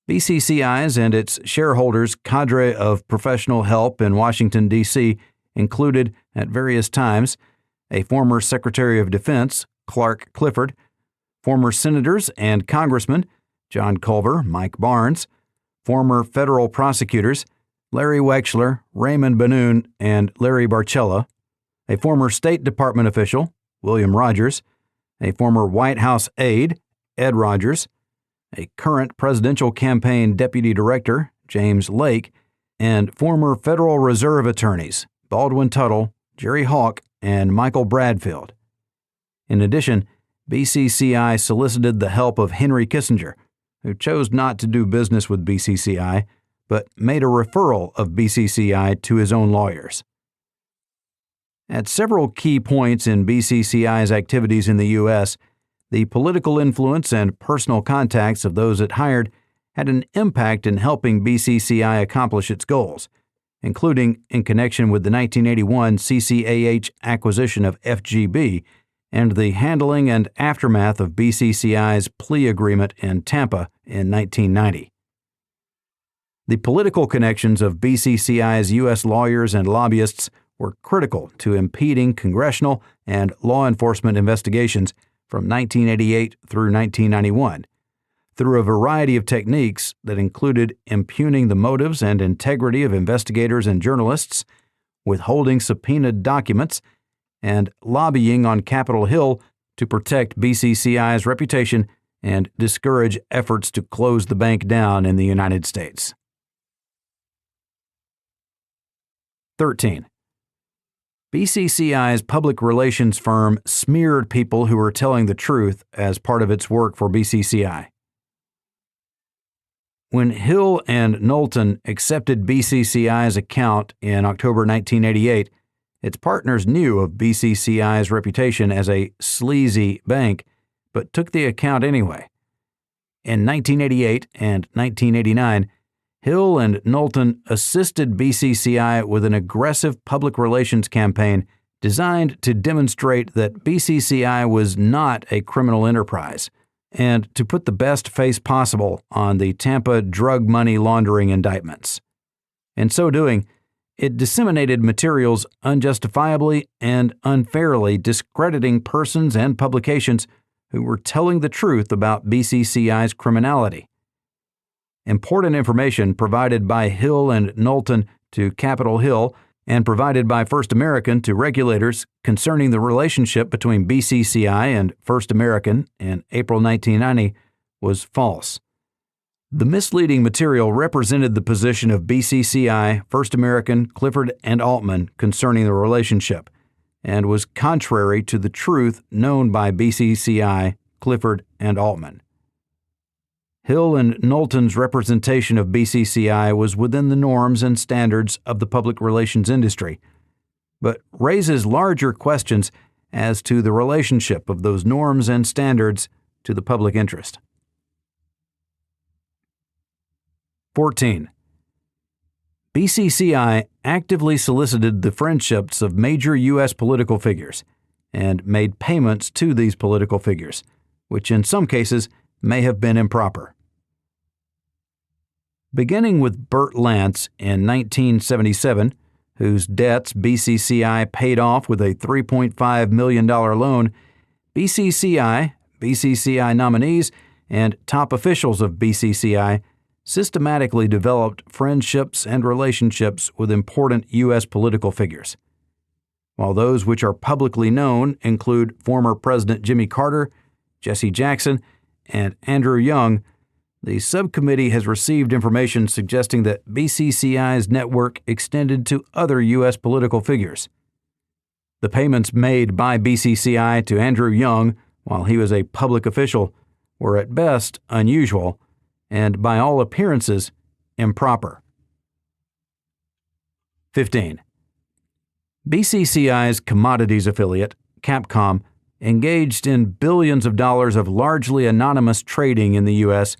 BCCI's and its shareholders' cadre of professional help in Washington, D.C. included, at various times, a former Secretary of Defense, Clark Clifford, former senators and congressmen, John Culver, Mike Barnes, former federal prosecutors, Larry Wexler, Raymond Benoon, and Larry Barcella, a former State Department official, William Rogers, a former White House aide, Ed Rogers, a current presidential campaign deputy director, James Lake, and former Federal Reserve attorneys, Baldwin Tuttle, Jerry Hawk, and Michael Bradfield. In addition, BCCI solicited the help of Henry Kissinger, who chose not to do business with BCCI, but made a referral of BCCI to his own lawyers. At several key points in BCCI's activities in the U.S., the political influence and personal contacts of those it hired had an impact in helping BCCI accomplish its goals, including in connection with the 1981 CCAH acquisition of FGB and the handling and aftermath of BCCI's plea agreement in Tampa in 1990. The political connections of BCCI's U.S. lawyers and lobbyists were critical to impeding congressional and law enforcement investigations from 1988 through 1991, through a variety of techniques that included impugning the motives and integrity of investigators and journalists, withholding subpoenaed documents, and lobbying on Capitol Hill to protect BCCI's reputation and discourage efforts to close the bank down in the United States. 13. BCCI's public relations firm smeared people who were telling the truth as part of its work for BCCI. When Hill and Knowlton accepted BCCI's account in October 1988, its partners knew of BCCI's reputation as a sleazy bank, but took the account anyway. In 1988 and 1989, Hill and Knowlton assisted BCCI with an aggressive public relations campaign designed to demonstrate that BCCI was not a criminal enterprise and to put the best face possible on the Tampa drug money laundering indictments. In so doing, it disseminated materials unjustifiably and unfairly discrediting persons and publications who were telling the truth about BCCI's criminality. Important information provided by Hill and Knowlton to Capitol Hill and provided by First American to regulators concerning the relationship between BCCI and First American in April 1990 was false. The misleading material represented the position of BCCI, First American, Clifford, and Altman concerning the relationship, and was contrary to the truth known by BCCI, Clifford, and Altman. Hill and Knowlton's representation of BCCI was within the norms and standards of the public relations industry, but raises larger questions as to the relationship of those norms and standards to the public interest. 14. BCCI actively solicited the friendships of major U.S. political figures and made payments to these political figures, which in some cases may have been improper. Beginning with Burt Lance in 1977, whose debts BCCI paid off with a $3.5 million loan, BCCI, BCCI nominees, and top officials of BCCI systematically developed friendships and relationships with important U.S. political figures. While those which are publicly known include former President Jimmy Carter, Jesse Jackson, and Andrew Young, the subcommittee has received information suggesting that BCCI's network extended to other U.S. political figures. The payments made by BCCI to Andrew Young while he was a public official were at best unusual and, by all appearances, improper. 15. BCCI's commodities affiliate, Capcom, engaged in billions of dollars of largely anonymous trading in the U.S.,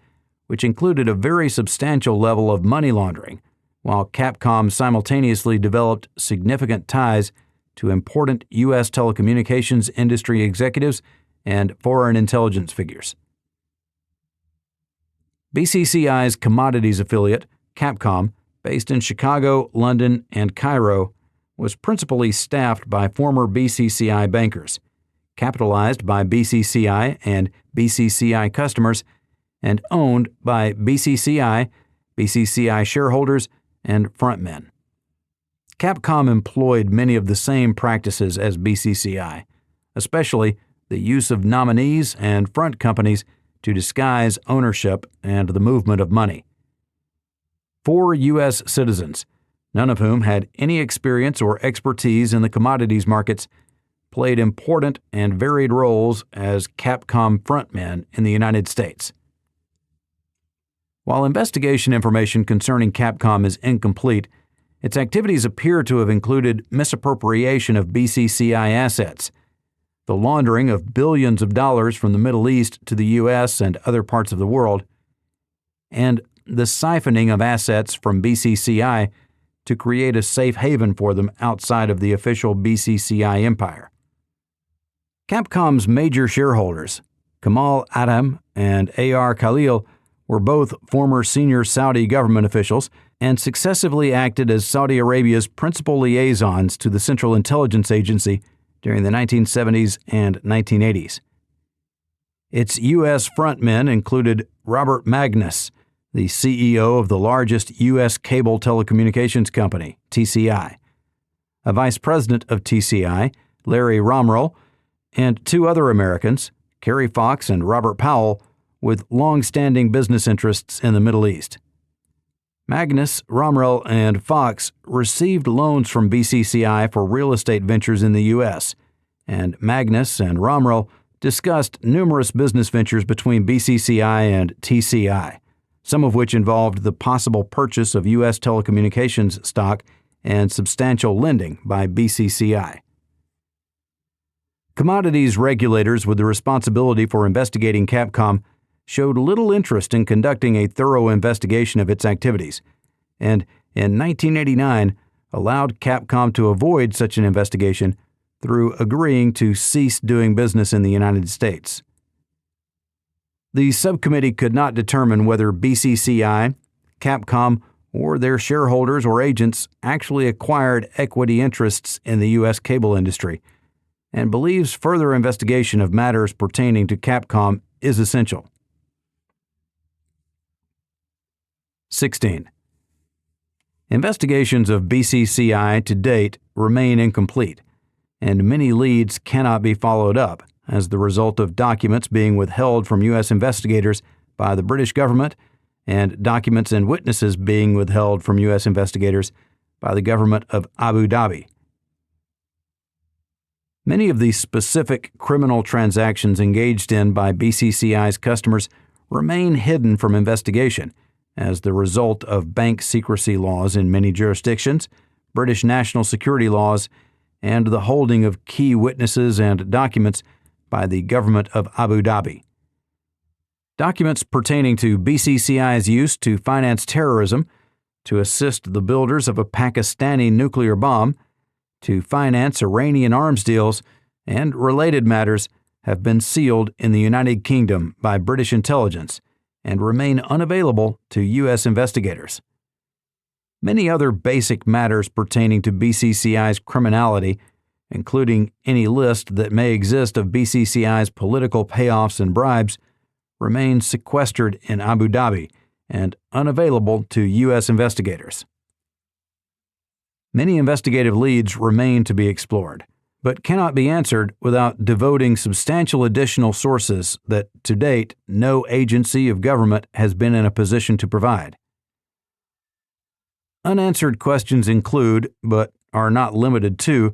which included a very substantial level of money laundering, while Capcom simultaneously developed significant ties to important U.S. telecommunications industry executives and foreign intelligence figures. BCCI's commodities affiliate, Capcom, based in Chicago, London, and Cairo, was principally staffed by former BCCI bankers, capitalized by BCCI and BCCI customers, and owned by BCCI, BCCI shareholders, and frontmen. Capcom employed many of the same practices as BCCI, especially the use of nominees and front companies to disguise ownership and the movement of money. 4 U.S. citizens, none of whom had any experience or expertise in the commodities markets, played important and varied roles as Capcom frontmen in the United States. While investigation information concerning Capcom is incomplete, its activities appear to have included misappropriation of BCCI assets, the laundering of billions of dollars from the Middle East to the U.S. and other parts of the world, and the siphoning of assets from BCCI to create a safe haven for them outside of the official BCCI empire. Capcom's major shareholders, Kamal Adam and A.R. Khalil, were both former senior Saudi government officials and successively acted as Saudi Arabia's principal liaisons to the Central Intelligence Agency during the 1970s and 1980s. Its U.S. frontmen included Robert Magnus, the CEO of the largest U.S. cable telecommunications company, TCI, a vice president of TCI, Larry Romrell, and two other Americans, Kerry Fox and Robert Powell, with long-standing business interests in the Middle East. Magnus, Romrell, and Fox received loans from BCCI for real estate ventures in the U.S., and Magnus and Romrell discussed numerous business ventures between BCCI and TCI, some of which involved the possible purchase of U.S. telecommunications stock and substantial lending by BCCI. Commodities regulators with the responsibility for investigating Capcom showed little interest in conducting a thorough investigation of its activities, and in 1989 allowed Capcom to avoid such an investigation through agreeing to cease doing business in the United States. The subcommittee could not determine whether BCCI, Capcom, or their shareholders or agents actually acquired equity interests in the U.S. cable industry, and believes further investigation of matters pertaining to Capcom is essential. 16. Investigations of BCCI to date remain incomplete, and many leads cannot be followed up as the result of documents being withheld from U.S. investigators by the British government and documents and witnesses being withheld from U.S. investigators by the government of Abu Dhabi. Many of the specific criminal transactions engaged in by BCCI's customers remain hidden from investigation as the result of bank secrecy laws in many jurisdictions, British national security laws, and the holding of key witnesses and documents by the government of Abu Dhabi. Documents pertaining to BCCI's use to finance terrorism, to assist the builders of a Pakistani nuclear bomb, to finance Iranian arms deals, and related matters have been sealed in the United Kingdom by British intelligence and remain unavailable to U.S. investigators. Many other basic matters pertaining to BCCI's criminality, including any list that may exist of BCCI's political payoffs and bribes, remain sequestered in Abu Dhabi and unavailable to U.S. investigators. Many investigative leads remain to be explored, but cannot be answered without devoting substantial additional sources that, to date, no agency of government has been in a position to provide. Unanswered questions include, but are not limited to,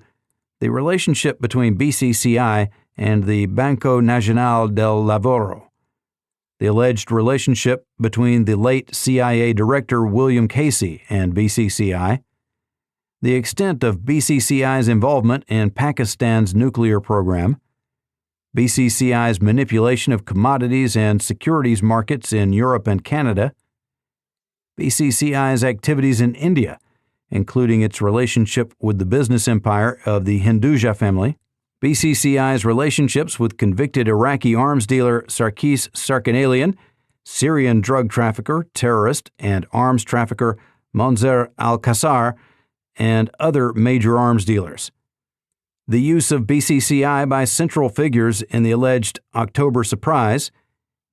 the relationship between BCCI and the Banco Nacional del Lavoro, the alleged relationship between the late CIA Director William Casey and BCCI, the extent of BCCI's involvement in Pakistan's nuclear program, BCCI's manipulation of commodities and securities markets in Europe and Canada, BCCI's activities in India, including its relationship with the business empire of the Hinduja family, BCCI's relationships with convicted Iraqi arms dealer Sarkis Sarkanalian, Syrian drug trafficker, terrorist, and arms trafficker Monzer al-Qassar, and other major arms dealers. The use of BCCI by central figures in the alleged October surprise,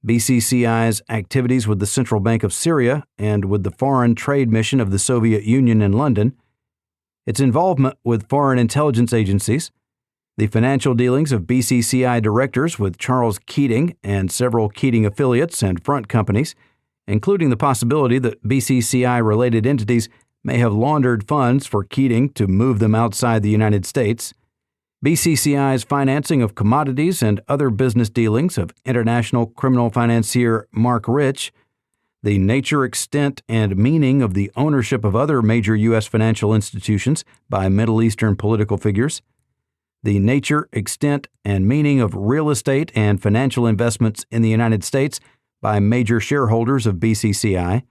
BCCI's activities with the Central Bank of Syria and with the Foreign Trade Mission of the Soviet Union in London, its involvement with foreign intelligence agencies, the financial dealings of BCCI directors with Charles Keating and several Keating affiliates and front companies, including the possibility that BCCI-related entities may have laundered funds for Keating to move them outside the United States, BCCI's financing of commodities and other business dealings of international criminal financier Mark Rich, the nature, extent, and meaning of the ownership of other major U.S. financial institutions by Middle Eastern political figures, the nature, extent, and meaning of real estate and financial investments in the United States by major shareholders of BCCI,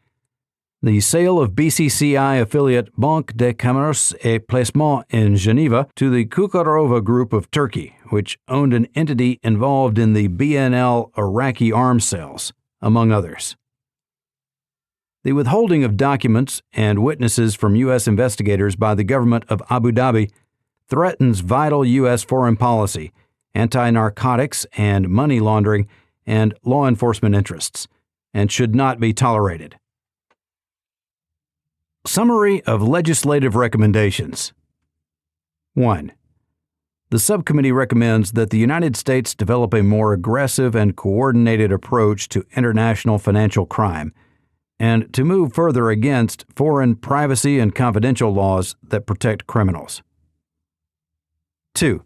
the sale of BCCI affiliate Banque de Commerce et Placement in Geneva to the Cukurova Group of Turkey, which owned an entity involved in the BNL Iraqi arms sales, among others. The withholding of documents and witnesses from U.S. investigators by the government of Abu Dhabi threatens vital U.S. foreign policy, anti-narcotics and money laundering, and law enforcement interests, and should not be tolerated. Summary of legislative recommendations. 1. The subcommittee recommends that the United States develop a more aggressive and coordinated approach to international financial crime, and to move further against foreign privacy and confidential laws that protect criminals. 2.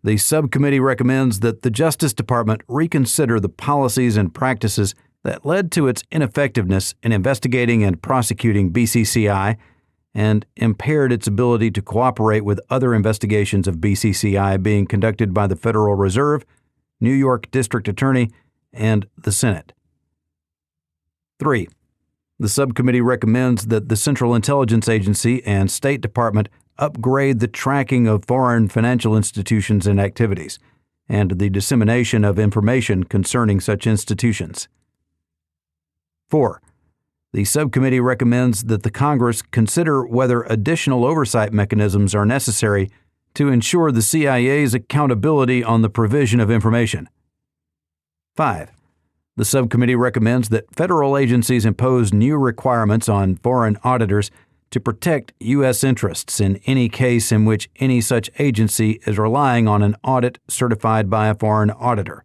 The subcommittee recommends that the Justice Department reconsider the policies and practices that led to its ineffectiveness in investigating and prosecuting BCCI and impaired its ability to cooperate with other investigations of BCCI being conducted by the Federal Reserve, New York District Attorney, and the Senate. 3. The subcommittee recommends that the Central Intelligence Agency and State Department upgrade the tracking of foreign financial institutions and activities, and the dissemination of information concerning such institutions. 4. The subcommittee recommends that the Congress consider whether additional oversight mechanisms are necessary to ensure the CIA's accountability on the provision of information. 5. The subcommittee recommends that federal agencies impose new requirements on foreign auditors to protect U.S. interests in any case in which any such agency is relying on an audit certified by a foreign auditor.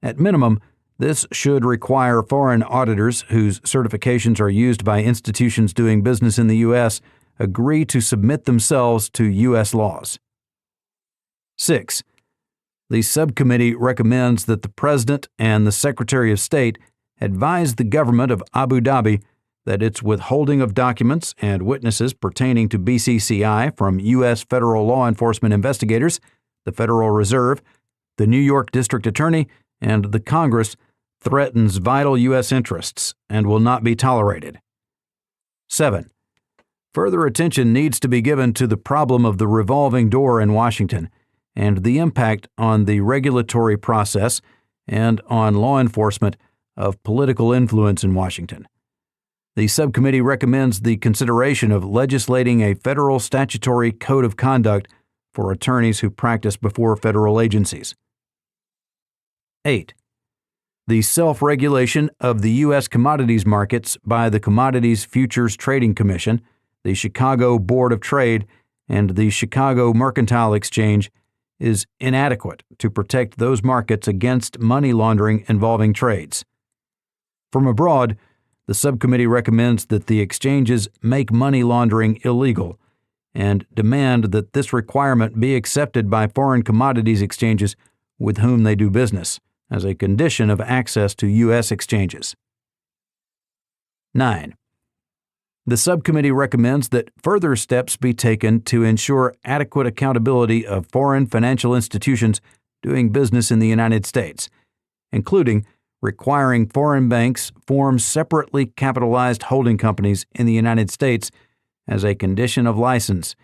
At minimum, this should require foreign auditors whose certifications are used by institutions doing business in the U.S. agree to submit themselves to U.S. laws. 6. The subcommittee recommends that the President and the Secretary of State advise the government of Abu Dhabi that its withholding of documents and witnesses pertaining to BCCI from U.S. federal law enforcement investigators, the Federal Reserve, the New York District Attorney, and the Congress threatens vital U.S. interests and will not be tolerated. 7. Further attention needs to be given to the problem of the revolving door in Washington and the impact on the regulatory process and on law enforcement of political influence in Washington. The subcommittee recommends the consideration of legislating a federal statutory code of conduct for attorneys who practice before federal agencies. 8. The self-regulation of the U.S. commodities markets by the Commodities Futures Trading Commission, the Chicago Board of Trade, and the Chicago Mercantile Exchange is inadequate to protect those markets against money laundering involving trades. From abroad, the subcommittee recommends that the exchanges make money laundering illegal and demand that this requirement be accepted by foreign commodities exchanges with whom they do business as a condition of access to U.S. exchanges. 9. The subcommittee recommends that further steps be taken to ensure adequate accountability of foreign financial institutions doing business in the United States, including requiring foreign banks form separately capitalized holding companies in the United States as a condition of license,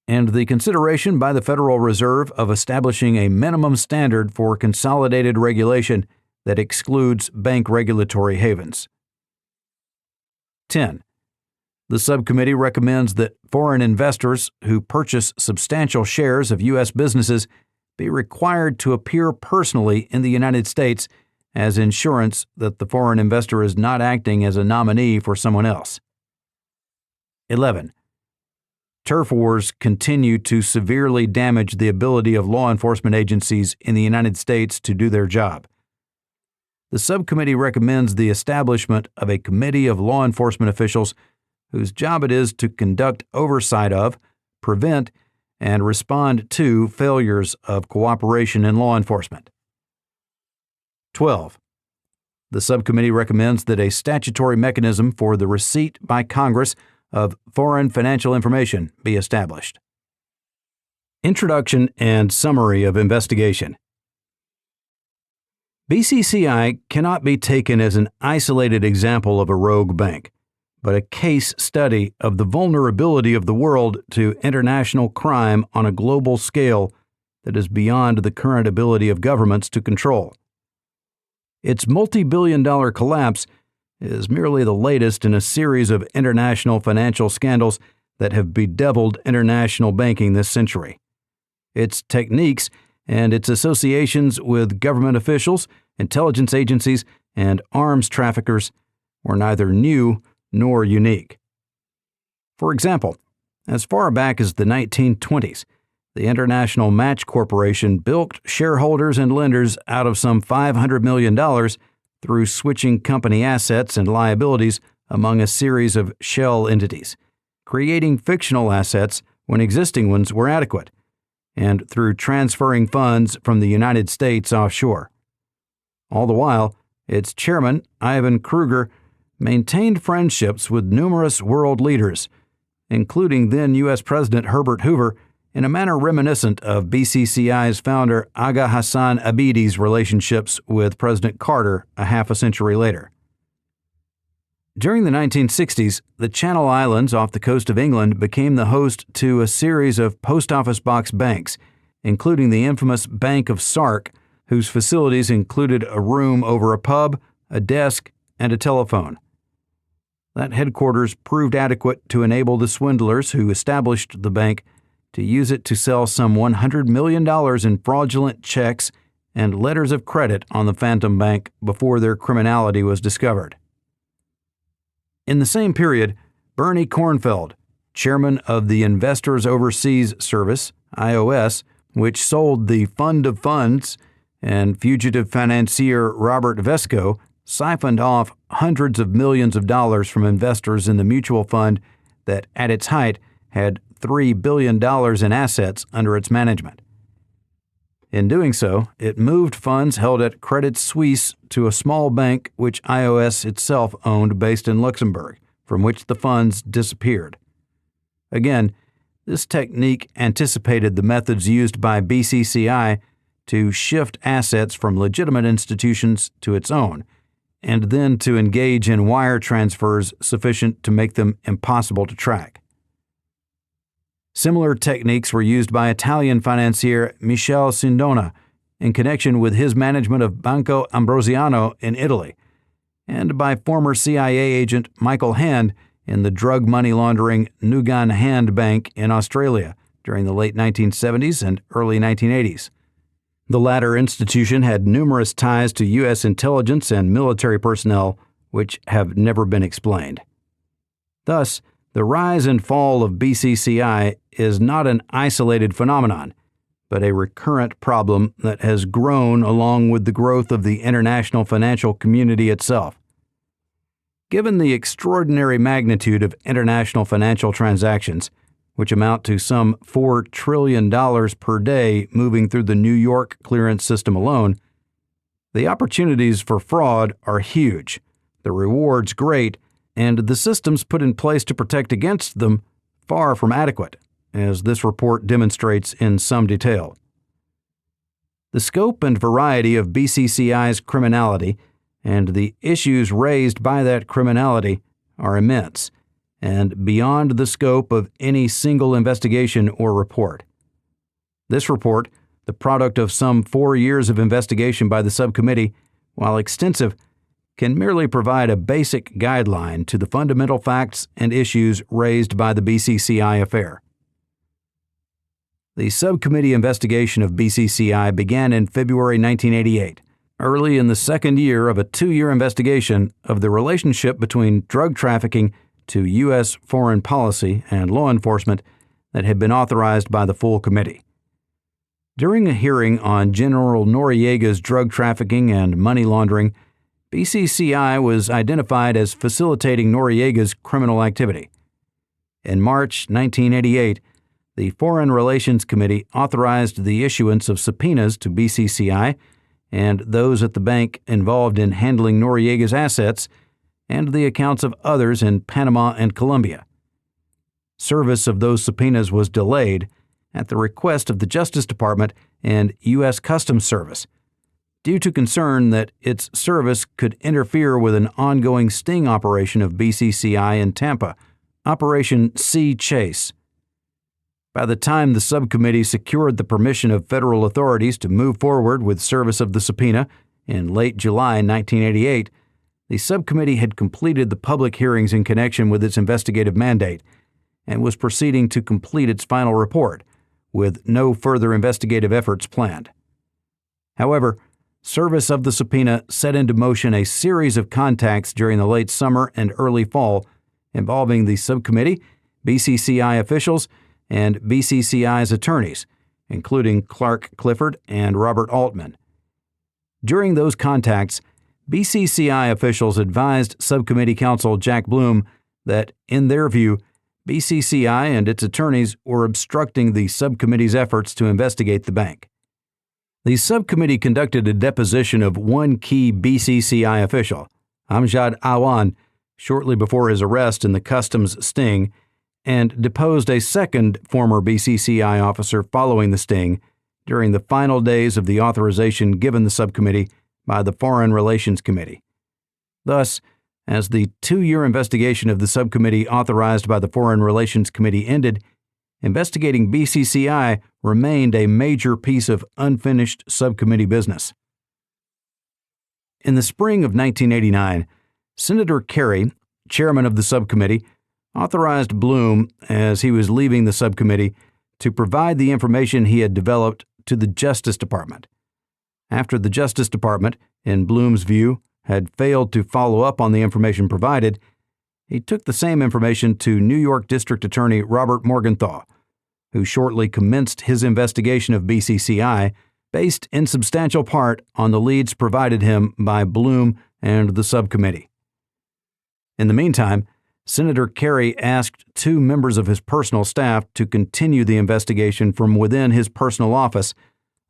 and the consideration by the Federal Reserve of establishing a minimum standard for consolidated regulation that excludes bank regulatory havens. 10. The subcommittee recommends that foreign investors who purchase substantial shares of U.S. businesses be required to appear personally in the United States as insurance that the foreign investor is not acting as a nominee for someone else. 11. Turf wars continue to severely damage the ability of law enforcement agencies in the United States to do their job. The subcommittee recommends the establishment of a committee of law enforcement officials whose job it is to conduct oversight of, prevent, and respond to failures of cooperation in law enforcement. 12. The subcommittee recommends that a statutory mechanism for the receipt by Congress of foreign financial information be established. Introduction and summary of investigation. BCCI cannot be taken as an isolated example of a rogue bank, but a case study of the vulnerability of the world to international crime on a global scale that is beyond the current ability of governments to control. Its multi-billion-dollar collapse is merely the latest in a series of international financial scandals that have bedeviled international banking this century. Its techniques and its associations with government officials, intelligence agencies, and arms traffickers were neither new nor unique. For example, as far back as the 1920s, the International Match Corporation bilked shareholders and lenders out of some $500 million through switching company assets and liabilities among a series of shell entities, creating fictional assets when existing ones were adequate, and through transferring funds from the United States offshore. All the while, its chairman, Ivan Kruger, maintained friendships with numerous world leaders, including then U.S. President Herbert Hoover, in a manner reminiscent of BCCI's founder Aga Hassan Abidi's relationships with President Carter a half a century later. During the 1960s, the Channel Islands off the coast of England became the host to a series of post office box banks, including the infamous Bank of Sark, whose facilities included a room over a pub, a desk, and a telephone. That headquarters proved adequate to enable the swindlers who established the bank to use it to sell some $100 million in fraudulent checks and letters of credit on the Phantom Bank before their criminality was discovered. In the same period, Bernie Kornfeld, chairman of the Investors Overseas Service, IOS, which sold the Fund of Funds, and fugitive financier Robert Vesco siphoned off hundreds of millions of dollars from investors in the mutual fund that, at its height, had $3 billion in assets under its management. In doing so, it moved funds held at Credit Suisse to a small bank which IOS itself owned based in Luxembourg, from which the funds disappeared. Again, this technique anticipated the methods used by BCCI to shift assets from legitimate institutions to its own, and then to engage in wire transfers sufficient to make them impossible to track. Similar techniques were used by Italian financier Michele Sindona in connection with his management of Banco Ambrosiano in Italy, and by former CIA agent Michael Hand in the drug money laundering Nugan Hand Bank in Australia during the late 1970s and early 1980s. The latter institution had numerous ties to U.S. intelligence and military personnel which have never been explained. Thus, the rise and fall of BCCI is not an isolated phenomenon, but a recurrent problem that has grown along with the growth of the international financial community itself. Given the extraordinary magnitude of international financial transactions, which amount to some $4 trillion per day moving through the New York clearance system alone, the opportunities for fraud are huge, the rewards great, and the systems put in place to protect against them far from adequate, as this report demonstrates in some detail. The scope and variety of BCCI's criminality and the issues raised by that criminality are immense and beyond the scope of any single investigation or report. This report, the product of some 4 years of investigation by the subcommittee, while extensive, can merely provide a basic guideline to the fundamental facts and issues raised by the BCCI affair. The subcommittee investigation of BCCI began in February 1988, early in the second year of a 2-year investigation of the relationship between drug trafficking to U.S. foreign policy and law enforcement that had been authorized by the full committee. During a hearing on General Noriega's drug trafficking and money laundering, BCCI was identified as facilitating Noriega's criminal activity. In March 1988, the Foreign Relations Committee authorized the issuance of subpoenas to BCCI and those at the bank involved in handling Noriega's assets, and the accounts of others in Panama and Colombia. Service of those subpoenas was delayed at the request of the Justice Department and U.S. Customs Service, due to concern that its service could interfere with an ongoing sting operation of BCCI in Tampa, Operation Sea Chase. By the time the subcommittee secured the permission of federal authorities to move forward with service of the subpoena in late July 1988, the subcommittee had completed the public hearings in connection with its investigative mandate and was proceeding to complete its final report, with no further investigative efforts planned. However, service of the subpoena set into motion a series of contacts during the late summer and early fall involving the subcommittee, BCCI officials, and BCCI's attorneys, including Clark Clifford and Robert Altman. During those contacts, BCCI officials advised Subcommittee Counsel Jack Bloom that, in their view, BCCI and its attorneys were obstructing the subcommittee's efforts to investigate the bank. The subcommittee conducted a deposition of one key BCCI official, Amjad Awan, shortly before his arrest in the customs sting, and deposed a second former BCCI officer following the sting during the final days of the authorization given the subcommittee by the Foreign Relations Committee. Thus, as the 2-year investigation of the subcommittee authorized by the Foreign Relations Committee ended, investigating BCCI remained a major piece of unfinished subcommittee business. In the spring of 1989, Senator Kerry, chairman of the subcommittee, authorized Bloom, as he was leaving the subcommittee, to provide the information he had developed to the Justice Department. After the Justice Department, in Bloom's view, had failed to follow up on the information provided, he took the same information to New York District Attorney Robert Morgenthau, who shortly commenced his investigation of BCCI, based in substantial part on the leads provided him by Bloom and the subcommittee. In the meantime, Senator Kerry asked 2 members of his personal staff to continue the investigation from within his personal office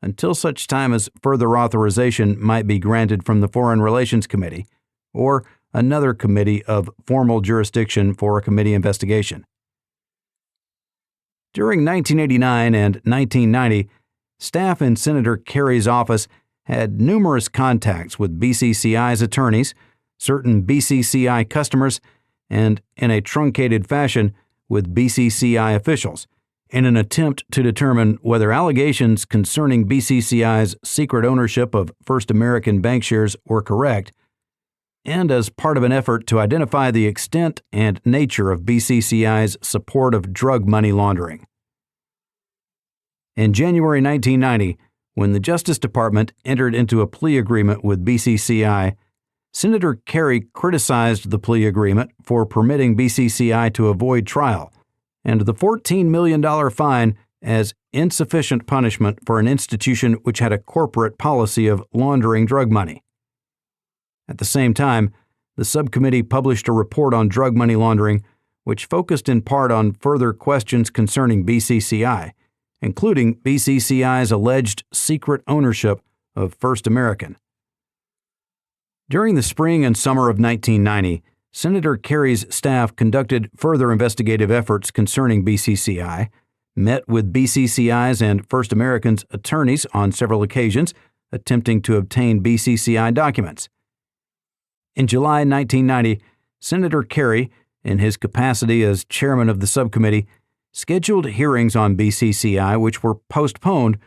until such time as further authorization might be granted from the Foreign Relations Committee or another committee of formal jurisdiction for a committee investigation. During 1989 and 1990, staff in Senator Kerry's office had numerous contacts with BCCI's attorneys, certain BCCI customers, and, in a truncated fashion, with BCCI officials, in an attempt to determine whether allegations concerning BCCI's secret ownership of First American bank shares were correct, and as part of an effort to identify the extent and nature of BCCI's support of drug money laundering. In January 1990, when the Justice Department entered into a plea agreement with BCCI, Senator Kerry criticized the plea agreement for permitting BCCI to avoid trial, and the $14 million fine as insufficient punishment for an institution which had a corporate policy of laundering drug money. At the same time, the subcommittee published a report on drug money laundering, which focused in part on further questions concerning BCCI, including BCCI's alleged secret ownership of First American. During the spring and summer of 1990, Senator Kerry's staff conducted further investigative efforts concerning BCCI, met with BCCI's and First American's attorneys on several occasions, attempting to obtain BCCI documents. In July 1990, Senator Kerry, in his capacity as chairman of the subcommittee, scheduled hearings on BCCI which were postponed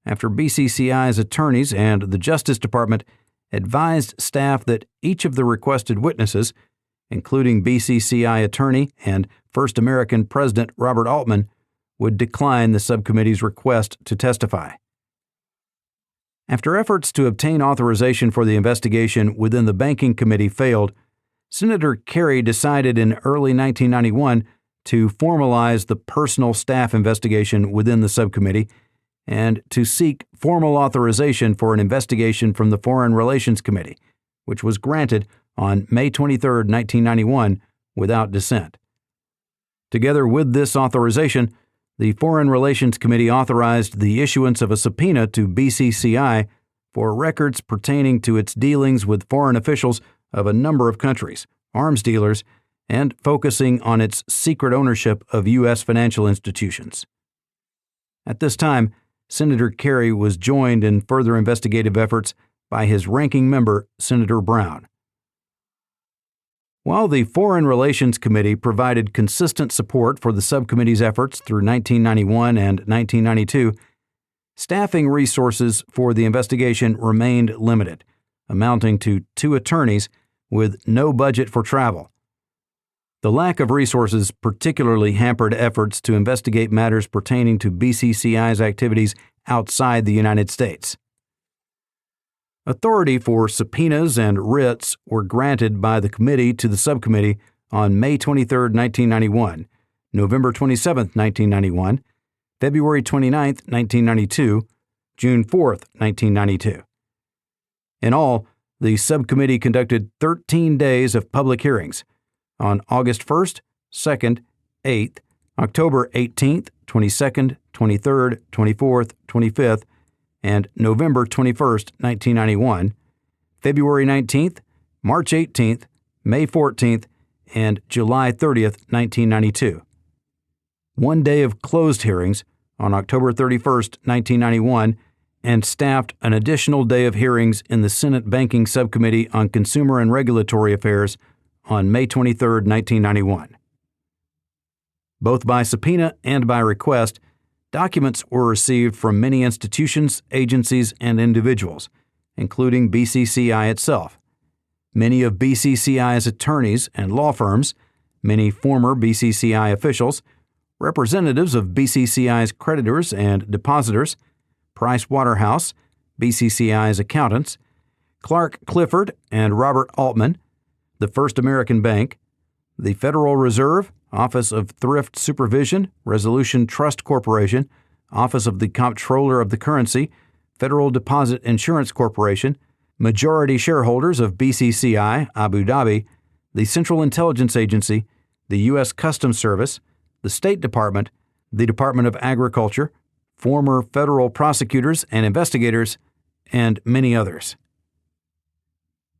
after BCCI's attorneys and the Justice Department advised staff that each of the requested witnesses, including BCCI attorney and First American President Robert Altman, would decline the subcommittee's request to testify. After efforts to obtain authorization for the investigation within the Banking Committee failed, Senator Kerry decided in early 1991 to formalize the personal staff investigation within the subcommittee and to seek formal authorization for an investigation from the Foreign Relations Committee, which was granted on May 23, 1991, without dissent. Together with this authorization, the Foreign Relations Committee authorized the issuance of a subpoena to BCCI for records pertaining to its dealings with foreign officials of a number of countries, arms dealers, and focusing on its secret ownership of U.S. financial institutions. At this time, Senator Kerry was joined in further investigative efforts by his ranking member, Senator Brown. While the Foreign Relations Committee provided consistent support for the subcommittee's efforts through 1991 and 1992, staffing resources for the investigation remained limited, amounting to 2 attorneys with no budget for travel. The lack of resources particularly hampered efforts to investigate matters pertaining to BCCI's activities outside the United States. Authority for subpoenas and writs were granted by the committee to the subcommittee on May 23, 1991, November 27, 1991, February 29, 1992, June 4, 1992. In all, the subcommittee conducted 13 days of public hearings on August 1st, 2nd, 8th, October 18th, 22nd, 23rd, 24th, 25th, and November 21st, 1991, February 19th, March 18th, May 14th, and July 30th, 1992. 1 day of closed hearings on October 31st, 1991, and staffed an additional day of hearings in the Senate Banking Subcommittee on Consumer and Regulatory Affairs on May 23, 1991. Both by subpoena and by request, documents were received from many institutions, agencies, and individuals, including BCCI itself. Many of BCCI's attorneys and law firms, many former BCCI officials, representatives of BCCI's creditors and depositors, Price Waterhouse, BCCI's accountants, Clark Clifford and Robert Altman, the First American Bank, the Federal Reserve, Office of Thrift Supervision, Resolution Trust Corporation, Office of the Comptroller of the Currency, Federal Deposit Insurance Corporation, majority shareholders of BCCI, Abu Dhabi, the Central Intelligence Agency, the U.S. Customs Service, the State Department, the Department of Agriculture, former federal prosecutors and investigators, and many others.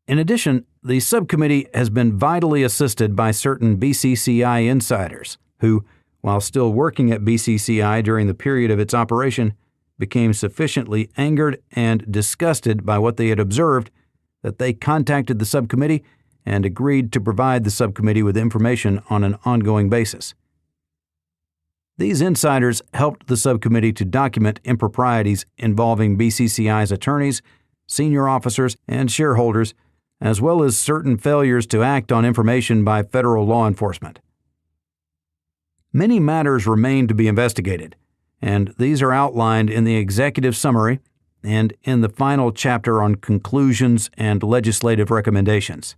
In addition, the subcommittee has been vitally assisted by certain BCCI insiders who, while still working at BCCI during the period of its operation, became sufficiently angered and disgusted by what they had observed that they contacted the subcommittee and agreed to provide the subcommittee with information on an ongoing basis. These insiders helped the subcommittee to document improprieties involving BCCI's attorneys, senior officers, and shareholders, as well as certain failures to act on information by federal law enforcement. Many matters remain to be investigated, and these are outlined in the executive summary and in the final chapter on conclusions and legislative recommendations.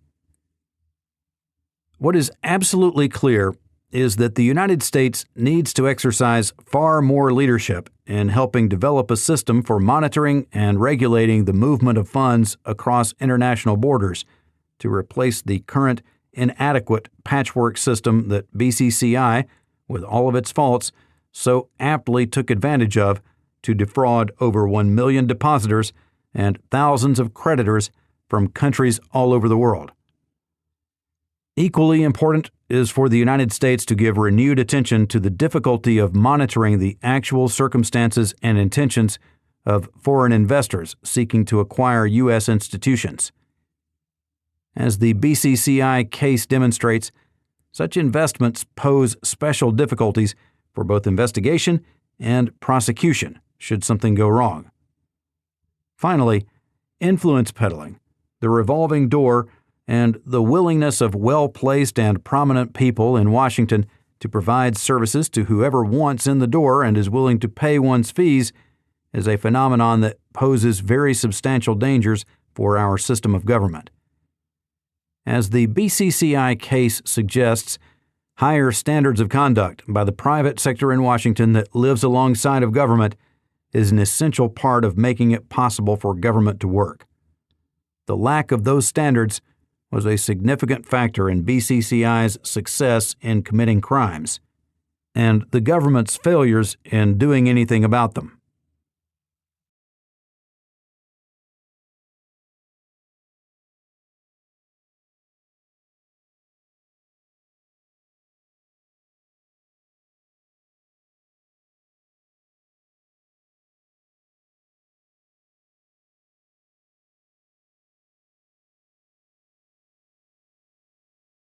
What is absolutely clear is that the United States needs to exercise far more leadership in helping develop a system for monitoring and regulating the movement of funds across international borders to replace the current inadequate patchwork system that BCCI, with all of its faults, so aptly took advantage of to defraud over 1 million depositors and thousands of creditors from countries all over the world. Equally important is for the United States to give renewed attention to the difficulty of monitoring the actual circumstances and intentions of foreign investors seeking to acquire U.S. institutions. As the BCCI case demonstrates, such investments pose special difficulties for both investigation and prosecution should something go wrong. Finally, influence peddling, the revolving door, and the willingness of well-placed and prominent people in Washington to provide services to whoever wants in the door and is willing to pay one's fees is a phenomenon that poses very substantial dangers for our system of government. As the BCCI case suggests, higher standards of conduct by the private sector in Washington that lives alongside of government is an essential part of making it possible for government to work. The lack of those standards was a significant factor in BCCI's success in committing crimes, and the government's failures in doing anything about them.